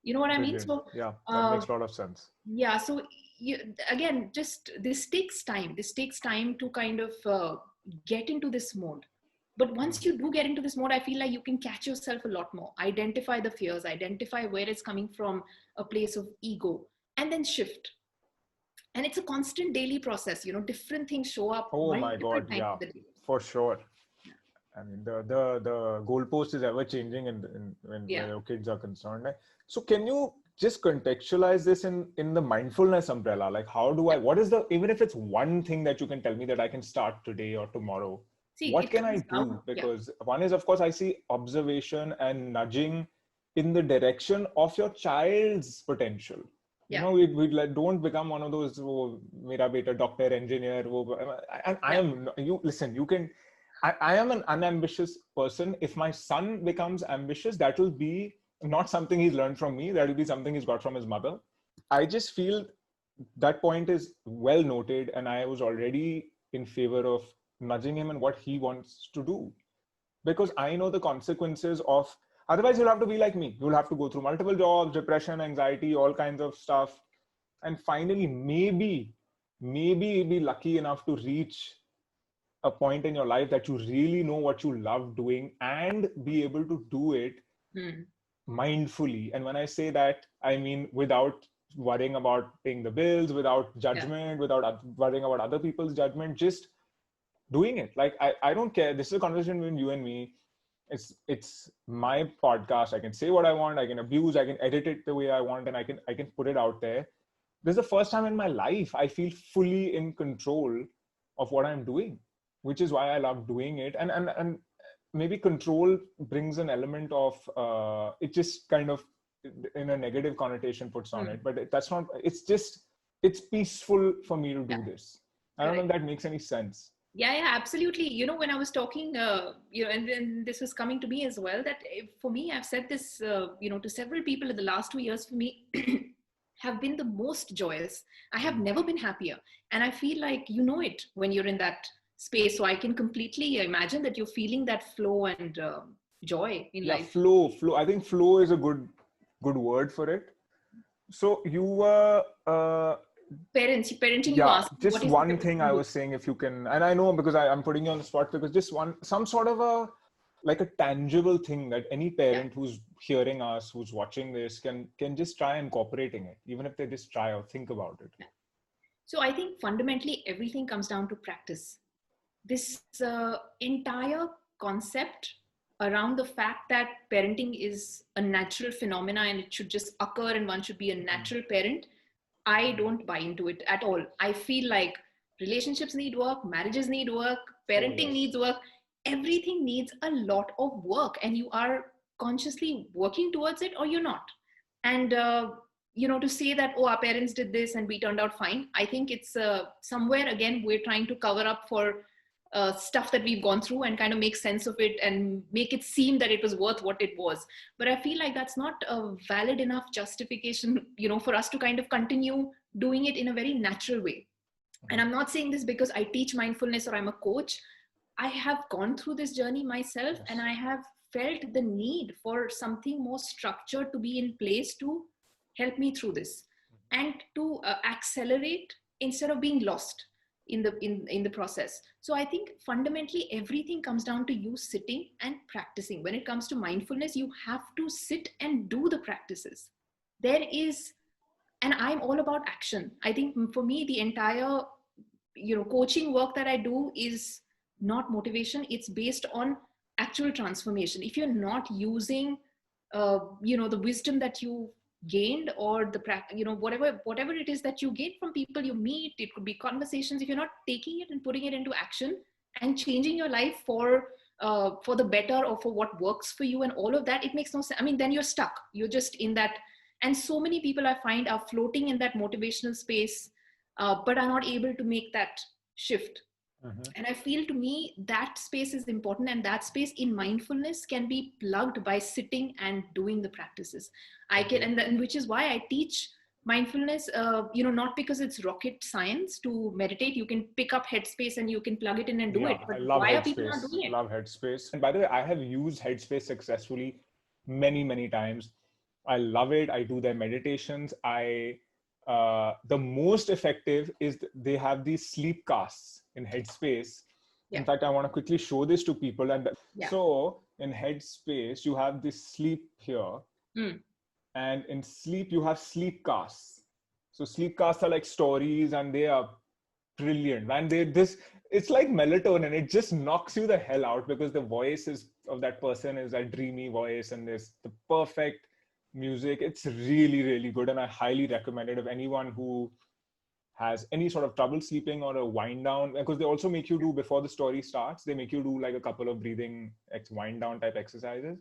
You know what I mean? So yeah, that makes a lot of sense. Yeah. So again, just this takes time. This takes time to kind of get into this mode. But once you do get into this mode, I feel like you can catch yourself a lot more. Identify the fears, identify where it's coming from, a place of ego, and then shift. And it's a constant daily process. Different things show up. Oh my God, yeah, for sure. I mean, the goalpost is ever changing when your kids are concerned. So can you just contextualize this in the mindfulness umbrella? Like, even if it's one thing that you can tell me that I can start today or tomorrow, what can I do? Because one is, of course, I see observation and nudging in the direction of your child's potential. We don't become one of those, mera beta doctor, engineer. I am an unambitious person. If my son becomes ambitious, that will be not something he's learned from me. That will be something he's got from his mother. I just feel that point is well noted, and I was already in favor of nudging him in what he wants to do, because I know the consequences of. Otherwise, you'll have to be like me. You'll have to go through multiple jobs, depression, anxiety, all kinds of stuff. And finally, maybe you'll be lucky enough to reach a point in your life that you really know what you love doing and be able to do it mindfully. And when I say that, I mean without worrying about paying the bills, without judgment, without worrying about other people's judgment, just doing it. Like, I don't care. This is a conversation between you and me. It's my podcast. I can say what I want. I can abuse. I can edit it the way I want, and I can put it out there. This is the first time in my life I feel fully in control of what I'm doing, which is why I love doing it. And maybe control brings an element of it just kind of in a negative connotation puts on it, but that's not. It's peaceful for me to do this. I don't know if that makes any sense. Yeah, absolutely. When I was talking, and then this was coming to me as well, that for me, I've said this, to several people in the last 2 years, for me, have been the most joyous. I have never been happier. And I feel like it when you're in that space. So I can completely imagine that you're feeling that flow and joy in life. Flow. I think flow is a good word for it. So you were... parenting, you asked. Just one thing I was saying, if you can, and I know because I'm putting you on the spot, because just some sort of a tangible thing that any parent who's hearing us, who's watching this, can just try incorporating it, even if they just try or think about it. So I think fundamentally everything comes down to practice. This entire concept around the fact that parenting is a natural phenomena and it should just occur and one should be a natural parent, I don't buy into it at all. I feel like relationships need work, marriages need work, parenting needs work. Everything needs a lot of work, and you are consciously working towards it or you're not. And, to say that, our parents did this and we turned out fine. I think it's somewhere, again, we're trying to cover up for stuff that we've gone through and kind of make sense of it and make it seem that it was worth what it was. But I feel like that's not a valid enough justification, for us to kind of continue doing it in a very natural way. And I'm not saying this because I teach mindfulness or I'm a coach. I have gone through this journey myself, Yes. and I have felt the need for something more structured to be in place to help me through this and to accelerate instead of being lost in the process. So I think fundamentally everything comes down to you sitting and practicing. When it comes to mindfulness, you have to sit and do the practices. There is, and I'm all about action. I think for me, the entire coaching work that I do is not motivation. It's based on actual transformation. If you're not using the wisdom that you gained, or the whatever it is that you gain from people you meet, it could be conversations, if you're not taking it and putting it into action and changing your life for the better, or for what works for you and all of that, it makes no sense. I mean, then you're stuck, you're just in that. And so many people I find are floating in that motivational space, but are not able to make that shift. And I feel, to me, that space is important, and that space in mindfulness can be plugged by sitting and doing the practices. I can, and which is why I teach mindfulness, not because it's rocket science to meditate. You can pick up Headspace and you can plug it in and do it. But I love why are people Headspace. not doing it? Love Headspace. And by the way, I have used Headspace successfully many, many times. I love it. I do their meditations. The most effective is they have these sleep casts in Headspace. Yeah. In fact, I want to quickly show this to people. And Yeah. so in Headspace, you have this sleep here. And in sleep, you have sleep casts. So sleep casts are like stories, and they are brilliant. And it's like melatonin. It just knocks you the hell out, because the voice of that person is a dreamy voice, and there's the perfect music. It's really, really good. And I highly recommend it if anyone who has any sort of trouble sleeping or a wind down, because they also make you do, before the story starts, they make you do like a couple of breathing wind down type exercises.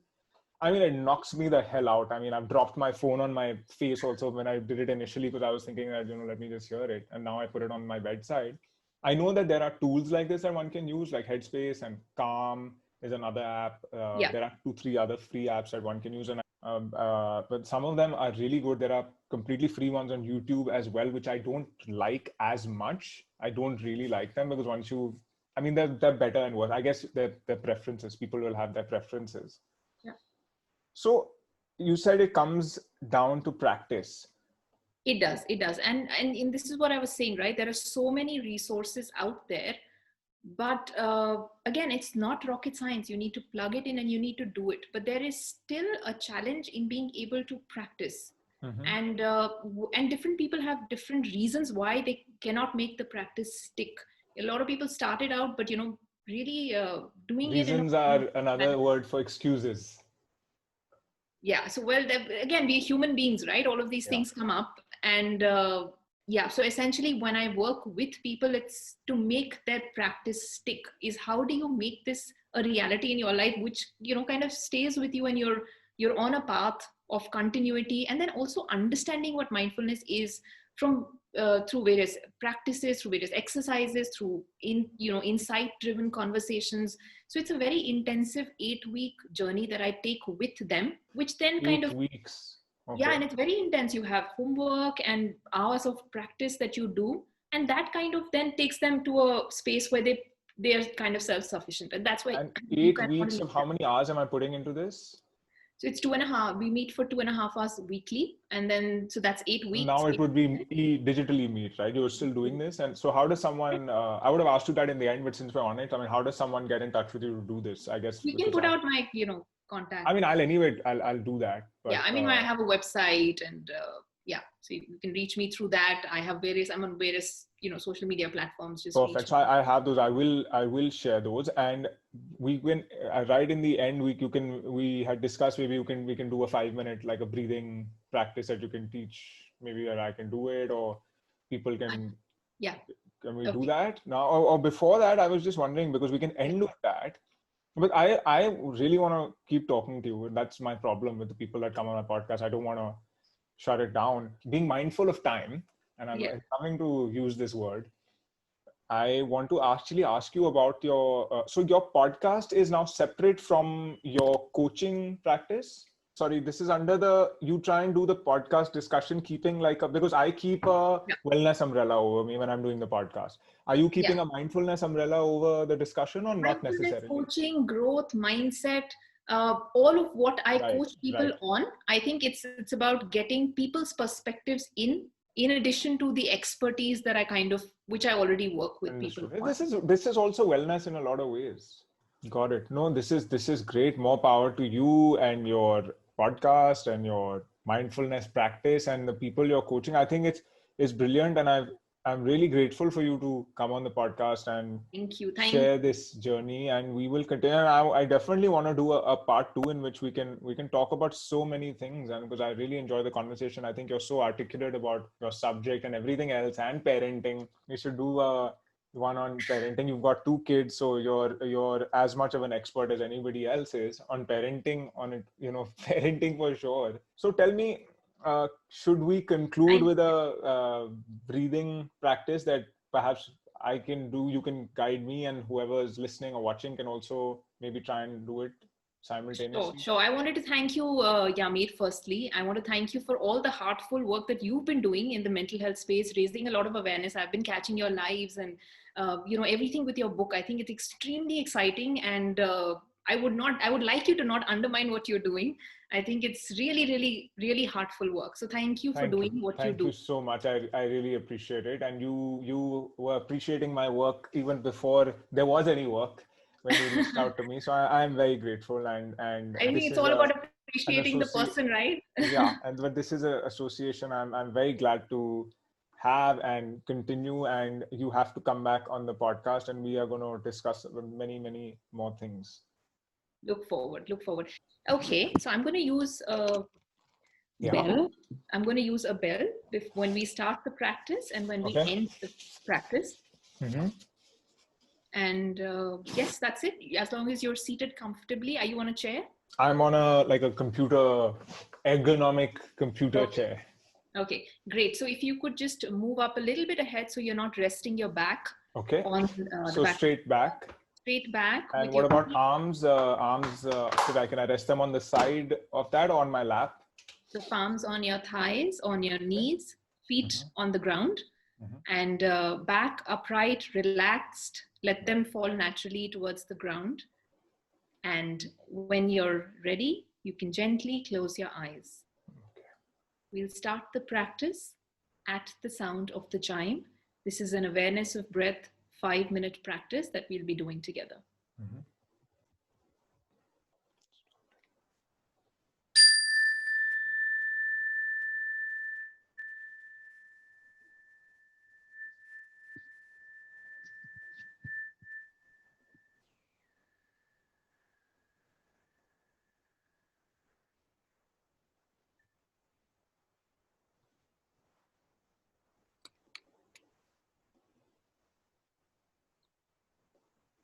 I mean, it knocks me the hell out. I mean, I've dropped my phone on my face also when I did it initially, because I was thinking that, let me just hear it. And now I put it on my bedside. I know that there are tools like this that one can use, like Headspace, and Calm is another app. There are 2-3 other free apps that one can use. And but some of them are really good. There are completely free ones on YouTube as well, which I don't like as much. I don't really like them, because they're better and worse. I guess they're preferences. People will have their preferences. Yeah. So you said it comes down to practice. It does. And this is what I was saying, right? There are so many resources out there, but again, it's not rocket science. You need to plug it in and you need to do it. But there is still a challenge in being able to practice. And different people have different reasons why they cannot make the practice stick. A lot of people started out, but really doing it. Reasons are another word for excuses. Yeah. So, well, again, we're human beings, right? All of these things come up. And so essentially when I work with people, it's to make their practice stick. Is how do you make this a reality in your life, which, kind of stays with you, and you're on a path of continuity, and then also understanding what mindfulness is from through various practices, through various exercises, through insight-driven conversations. So it's a very intensive 8-week journey that I take with them, which then 8 weeks. Okay. Yeah, and it's very intense. You have homework and hours of practice that you do, and that kind of then takes them to a space where they're kind of self-sufficient, and that's why. And 8 weeks of how many hours am I putting into this? So it's 2.5. We meet for 2.5 hours weekly, and then so that's 8 weeks. Now it would be digitally meet, right? You're still doing this, and so how does someone? I would have asked you that in the end, but since we're on it, I mean, how does someone get in touch with you to do this? I guess we can put out my contact. I mean, I'll do that. But, yeah, I mean, I have a website, and so you can reach me through that. I'm on various social media platforms. Just perfect. So I have those. I will share those, and we can right in the end we had discussed maybe we can do a 5-minute like a breathing practice that you can teach. Maybe that I can do it, or people can. Can we do that now, or before that? I was just wondering, because we can end with that. But I really want to keep talking to you. That's my problem with the people that come on my podcast. I don't want to shut it down. Being mindful of time, and I'm coming to use this word. I want to actually ask you about your, so your podcast is now separate from your coaching practice? sorry, this is under the, you try and do the podcast discussion, keeping like a, because I keep a Yeah. wellness umbrella over me when I'm doing the podcast. Are you keeping a mindfulness umbrella over the discussion or not Mindfulness necessarily? coaching, growth, mindset, all of what I Right, coach people right. on, I think it's about getting people's perspectives in addition to the expertise that I kind of, which I already work with people Understood. on. This is also wellness in a lot of ways. Got it. No, this is great. More power to you and your podcast and your mindfulness practice and the people you're coaching. I think it's brilliant, and I'm really grateful for you to come on the podcast and Thank you. share this journey. And we will continue. And I definitely want to do a part two in which we can talk about so many things. And because I really enjoy the conversation, I think you're so articulate about your subject and everything else and parenting. We should do a one on parenting. You've got two kids, so you're as much of an expert as anybody else is on parenting, on it, parenting for sure. So tell me, should we conclude with a breathing practice that perhaps I can do? You can guide me, and whoever is listening or watching can also maybe try and do it simultaneously. Sure. I wanted to thank you, Yameer, firstly. I want to thank you for all the heartful work that you've been doing in the mental health space, raising a lot of awareness. I've been catching your lives and, everything with your book. I think it's extremely exciting. And I would like you to not undermine what you're doing. I think it's really, really, really heartful work. So thank you for doing what you Thank do. you so much. I really appreciate it. And you were appreciating my work even before there was any work when you reached out to me. So I'm very grateful. And I think this it's is all about an appreciating the person, right? yeah. But this is an association I'm very glad to have and continue. And you have to come back on the podcast, and we are going to discuss many more things. Look forward. Okay, so I'm going to use Yeah. bell. I'm going to use a bell when we start the practice and when we Okay. end the practice. Mm-hmm. And yes, that's it. As long as you're seated comfortably. Are you on a chair? I'm on a computer, ergonomic computer chair. Okay, great. So if you could just move up a little bit ahead so you're not resting your back Okay. on So the back. straight back. Straight back. And what about arms? Should I, can I rest them on the side of that or on my lap? The palms on your thighs, on your knees, feet on the ground, and back upright, relaxed. Let them fall naturally towards the ground. And when you're ready, you can gently close your eyes. We'll start the practice at the sound of the chime. This is an awareness of breath 5-minute practice that we'll be doing together.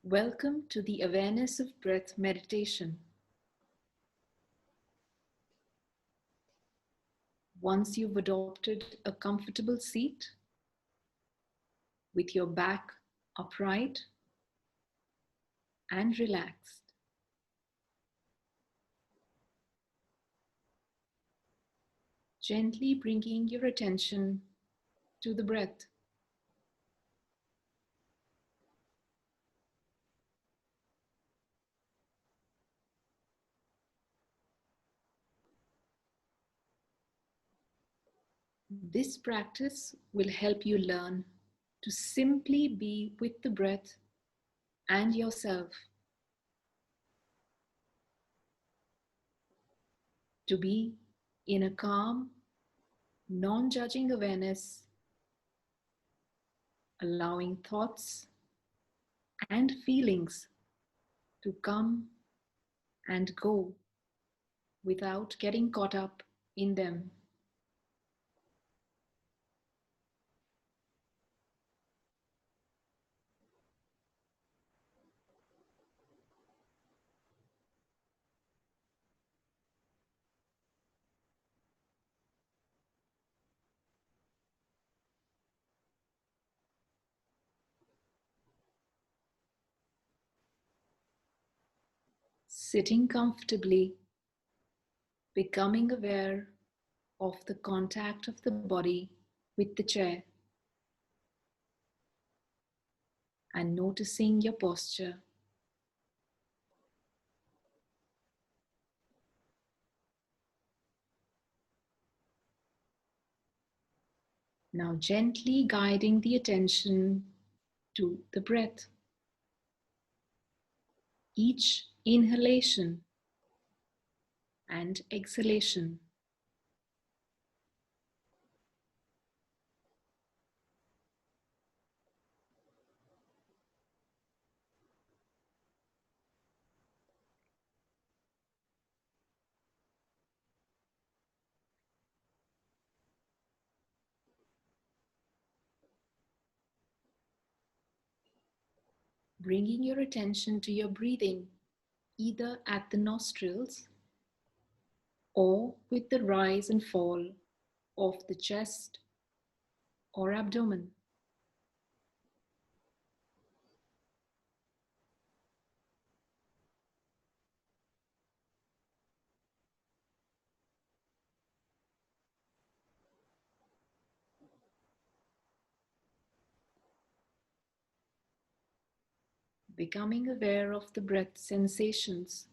Welcome to the Awareness of Breath meditation. Once you've adopted a comfortable seat with your back upright and relaxed, gently bringing your attention to the breath. This practice will help you learn to simply be with the breath and yourself, to be in a calm, non-judging awareness, allowing thoughts and feelings to come and go without getting caught up in them. Sitting comfortably becoming aware of the contact of the body with the chair and noticing your posture. Now gently guiding the attention to the breath. Each inhalation and exhalation. Bringing your attention to your breathing, either at the nostrils or with the rise and fall of the chest or abdomen. Becoming aware of the breath sensations.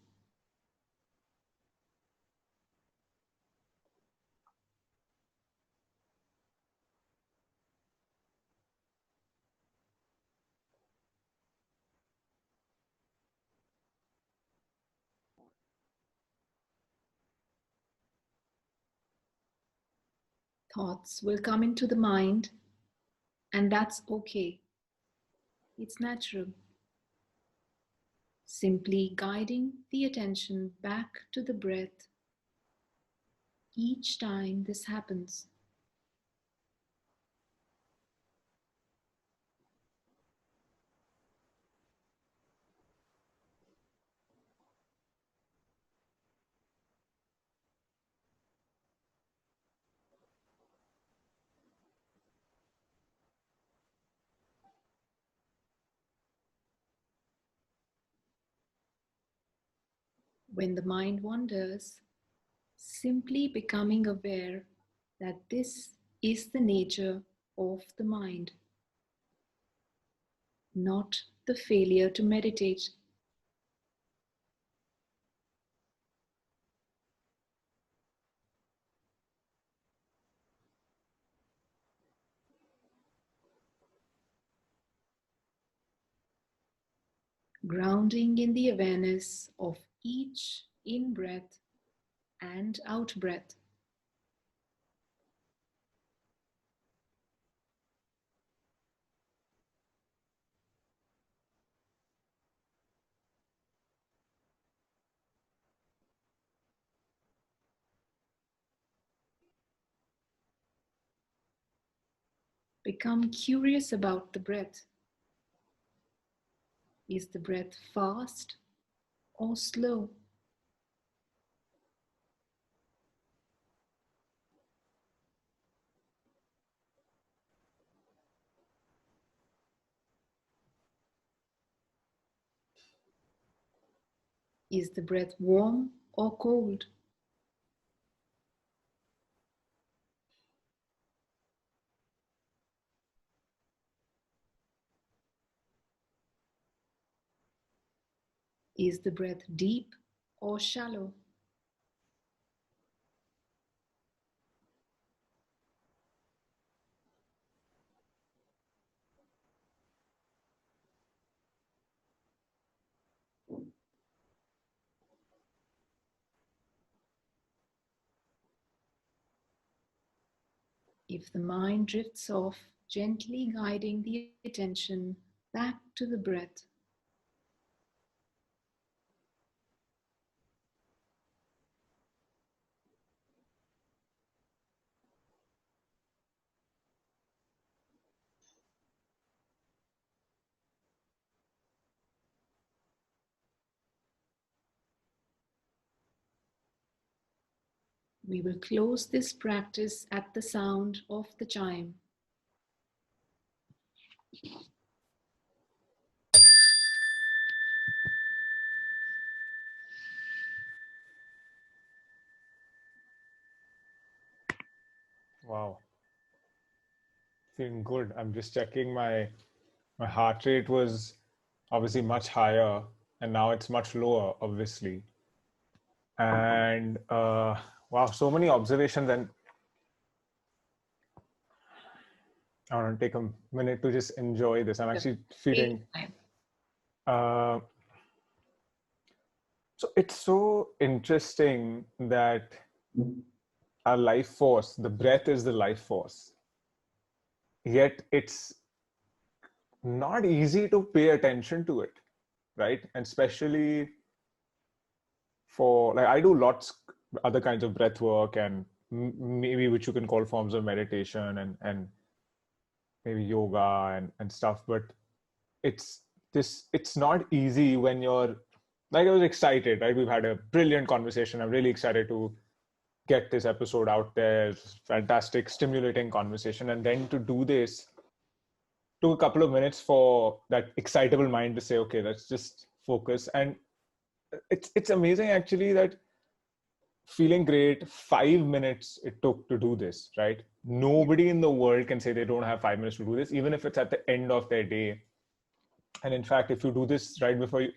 Thoughts will come into the mind, and that's okay. It's natural. Simply guiding the attention back to the breath each time this happens. When the mind wanders, simply becoming aware that this is the nature of the mind, not the failure to meditate. Grounding in the awareness of each in-breath and out-breath. Become curious about the breath. Is the breath fast or slow? Is the breath warm or cold? Is the breath deep or shallow? If the mind drifts off, gently guiding the attention back to the breath. We will close this practice at the sound of the chime. Wow. Feeling good. I'm just checking my heart rate was obviously much higher, and now it's much lower, obviously. And wow, so many observations, and I want to take a minute to just enjoy this. I'm actually feeling uh, so it's so interesting that our life force, the breath is the life force, yet it's not easy to pay attention to it, right? And especially for, like, I do lots other kinds of breath work, and maybe which you can call forms of meditation, and maybe yoga and stuff, but it's not easy when you're, like, I was excited, right? We've had a brilliant conversation. I'm really excited to get this episode out there. It's fantastic, stimulating conversation. And then to do this took a couple of minutes for that excitable mind to say, okay, let's just focus. And it's amazing actually that feeling great, 5 minutes it took to do this, right? Nobody in the world can say they don't have 5 minutes to do this, even if it's at the end of their day. And in fact, if you do this right before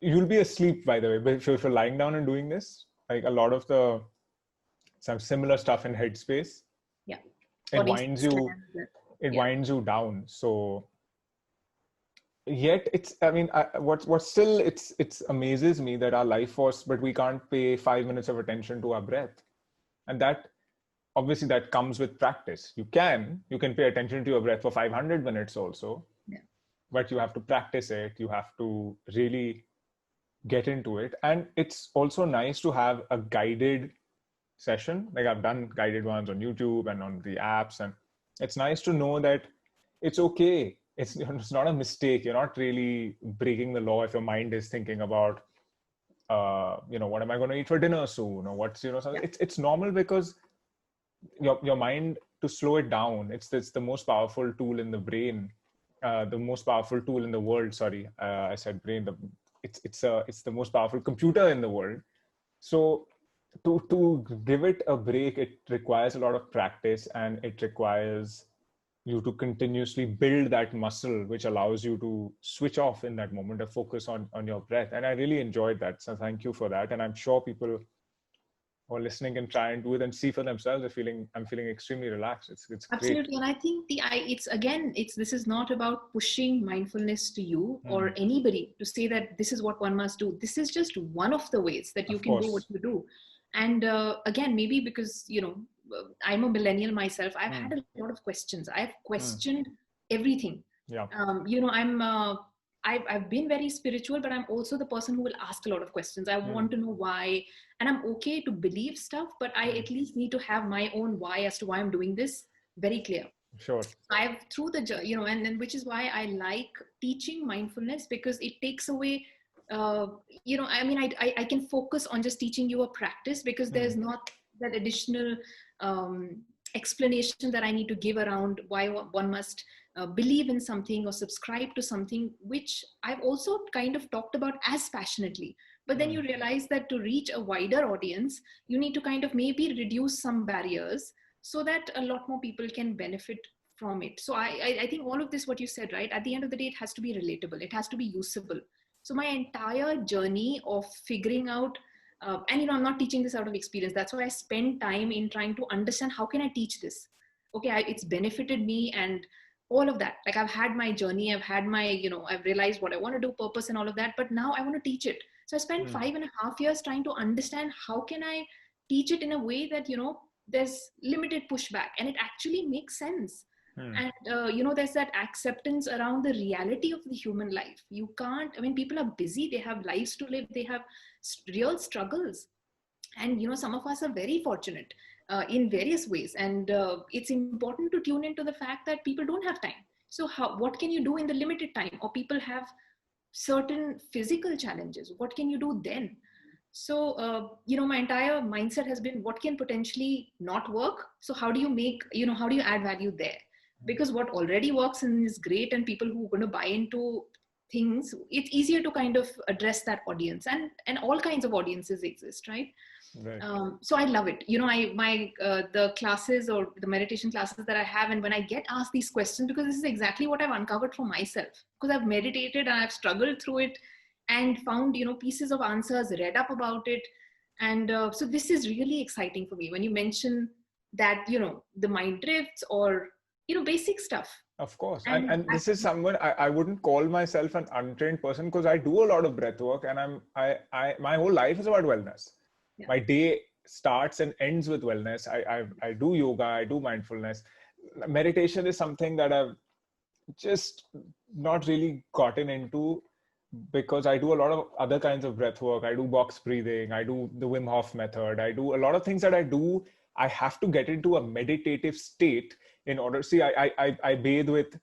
you'll be asleep, by the way, but if you're lying down and doing this, like a lot of some similar stuff in headspace, it winds you down. So yet it's, I mean, what still it's amazes me that our life force, but we can't pay 5 minutes of attention to our breath. And that obviously that comes with practice. You can pay attention to your breath for 500 minutes also, but you have to practice it. You have to really get into it. And it's also nice to have a guided session. Like, I've done guided ones on YouTube and on the apps, and it's nice to know that it's okay. It's not a mistake. You're not really breaking the law if your mind is thinking about, what am I going to eat for dinner soon? Or what's, something. It's normal, because your mind, to slow it down, it's the most powerful tool in the brain, the most powerful tool in the world. Sorry, I said brain. It's the most powerful computer in the world. So to give it a break, it requires a lot of practice, and it requires you to continuously build that muscle, which allows you to switch off in that moment of focus on your breath. And I really enjoyed that. So thank you for that. And I'm sure people who are listening can try and do it and see for themselves. I'm feeling extremely relaxed. It's absolutely great. And I think this is not about pushing mindfulness to you or anybody to say that this is what one must do. This is just one of the ways that you can do what you do. And again, maybe because I'm a millennial myself, I've had a lot of questions. I've questioned everything. I've been very spiritual, but I'm also the person who will ask a lot of questions. I want to know why, and I'm okay to believe stuff, but I at least need to have my own why as to why I'm doing this very clear. Sure. I've through the, and which is why I like teaching mindfulness, because it takes away, I can focus on just teaching you a practice, because there's not that additional explanation that I need to give around why one must believe in something or subscribe to something, which I've also kind of talked about as passionately. But then you realize that to reach a wider audience, you need to kind of maybe reduce some barriers so that a lot more people can benefit from it. So I think all of this, what you said, right? At the end of the day, it has to be relatable. It has to be usable. So my entire journey of figuring out, and I'm not teaching this out of experience. That's why I spend time in trying to understand, how can I teach this? Okay, it's benefited me and all of that. Like, I've had my journey, I've had my, I've realized what I want to do, purpose and all of that, but now I want to teach it. So I spent 5.5 years trying to understand, how can I teach it in a way that, there's limited pushback and it actually makes sense. And, there's that acceptance around the reality of the human life. You can't, people are busy, they have lives to live, they have real struggles. And, some of us are very fortunate in various ways. And it's important to tune into the fact that people don't have time. So what can you do in the limited time? Or people have certain physical challenges. What can you do then? So, my entire mindset has been, what can potentially not work? So how do you make, how do you add value there? Because what already works and is great, and people who are going to buy into things, it's easier to kind of address that audience, and all kinds of audiences exist, right? Right. So I love it. The classes or the meditation classes that I have, and when I get asked these questions, because this is exactly what I've uncovered for myself, because I've meditated and I've struggled through it and found, pieces of answers, read up about it. And so this is really exciting for me when you mention that, the mind drifts or, basic stuff. Of course. And And this is someone I wouldn't call myself an untrained person, because I do a lot of breath work, and my whole life is about wellness. Yeah. My day starts and ends with wellness. I do yoga, I do mindfulness. Meditation is something that I've just not really gotten into, because I do a lot of other kinds of breath work. I do box breathing, I do the Wim Hof method, I do a lot of things that I do. I have to get into a meditative state in order. See, I bathe with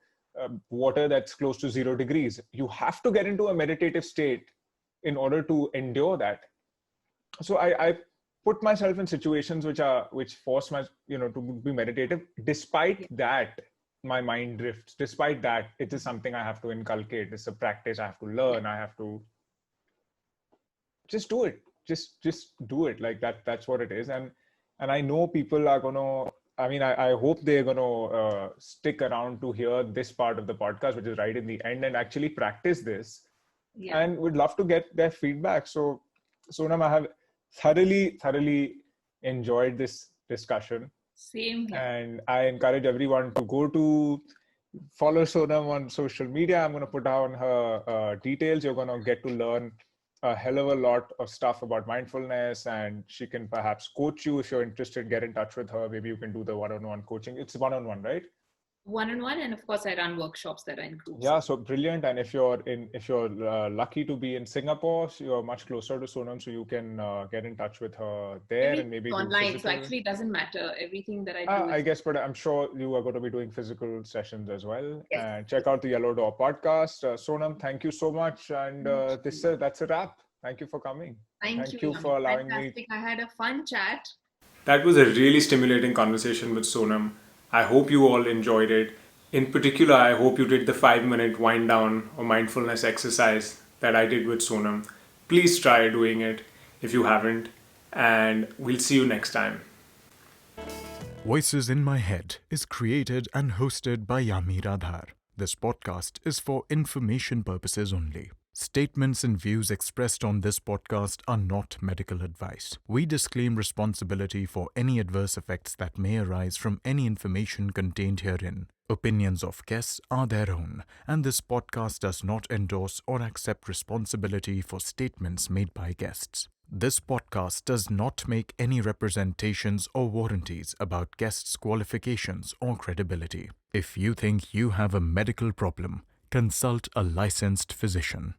water that's close to 0 degrees. You have to get into a meditative state in order to endure that. So I put myself in situations which force my, to be meditative. Despite that, my mind drifts. Despite that, it is something I have to inculcate. It's a practice I have to learn. I have to just do it. Just do it. Like that. That's what it is. And I know people are gonna. I mean, I hope they're gonna stick around to hear this part of the podcast, which is right in the end, and actually practice this. Yeah. And would love to get their feedback. So, Sonam, I have thoroughly enjoyed this discussion. Same here. And I encourage everyone to go to follow Sonam on social media. I'm going to put down her details. You're going to get to learn a hell of a lot of stuff about mindfulness, and she can perhaps coach you if you're interested. Get in touch with her. Maybe you can do the one-on-one coaching. It's one-on-one, right? One-on-one, and of course I run workshops that are in groups. Yeah, so brilliant. And if you're lucky to be in Singapore, so you're much closer to Sonam, so you can get in touch with her there. Everything's and maybe online, so actually it doesn't matter. Everything that I do I guess, but I'm sure you are going to be doing physical sessions as well. Yes. And check out the Yellow Door podcast. Sonam, thank you so much. And that's a wrap. Thank you for coming. Thank you for allowing Fantastic. I had a fun chat. That was a really stimulating conversation with Sonam. I hope you all enjoyed it. In particular, I hope you did the 5-minute wind down or mindfulness exercise that I did with Sonam. Please try doing it if you haven't, and we'll see you next time. Voices in My Head is created and hosted by Yameer Adhar. This podcast is for information purposes only. Statements and views expressed on this podcast are not medical advice. We disclaim responsibility for any adverse effects that may arise from any information contained herein. Opinions of guests are their own, and this podcast does not endorse or accept responsibility for statements made by guests. This podcast does not make any representations or warranties about guests' qualifications or credibility. If you think you have a medical problem, consult a licensed physician.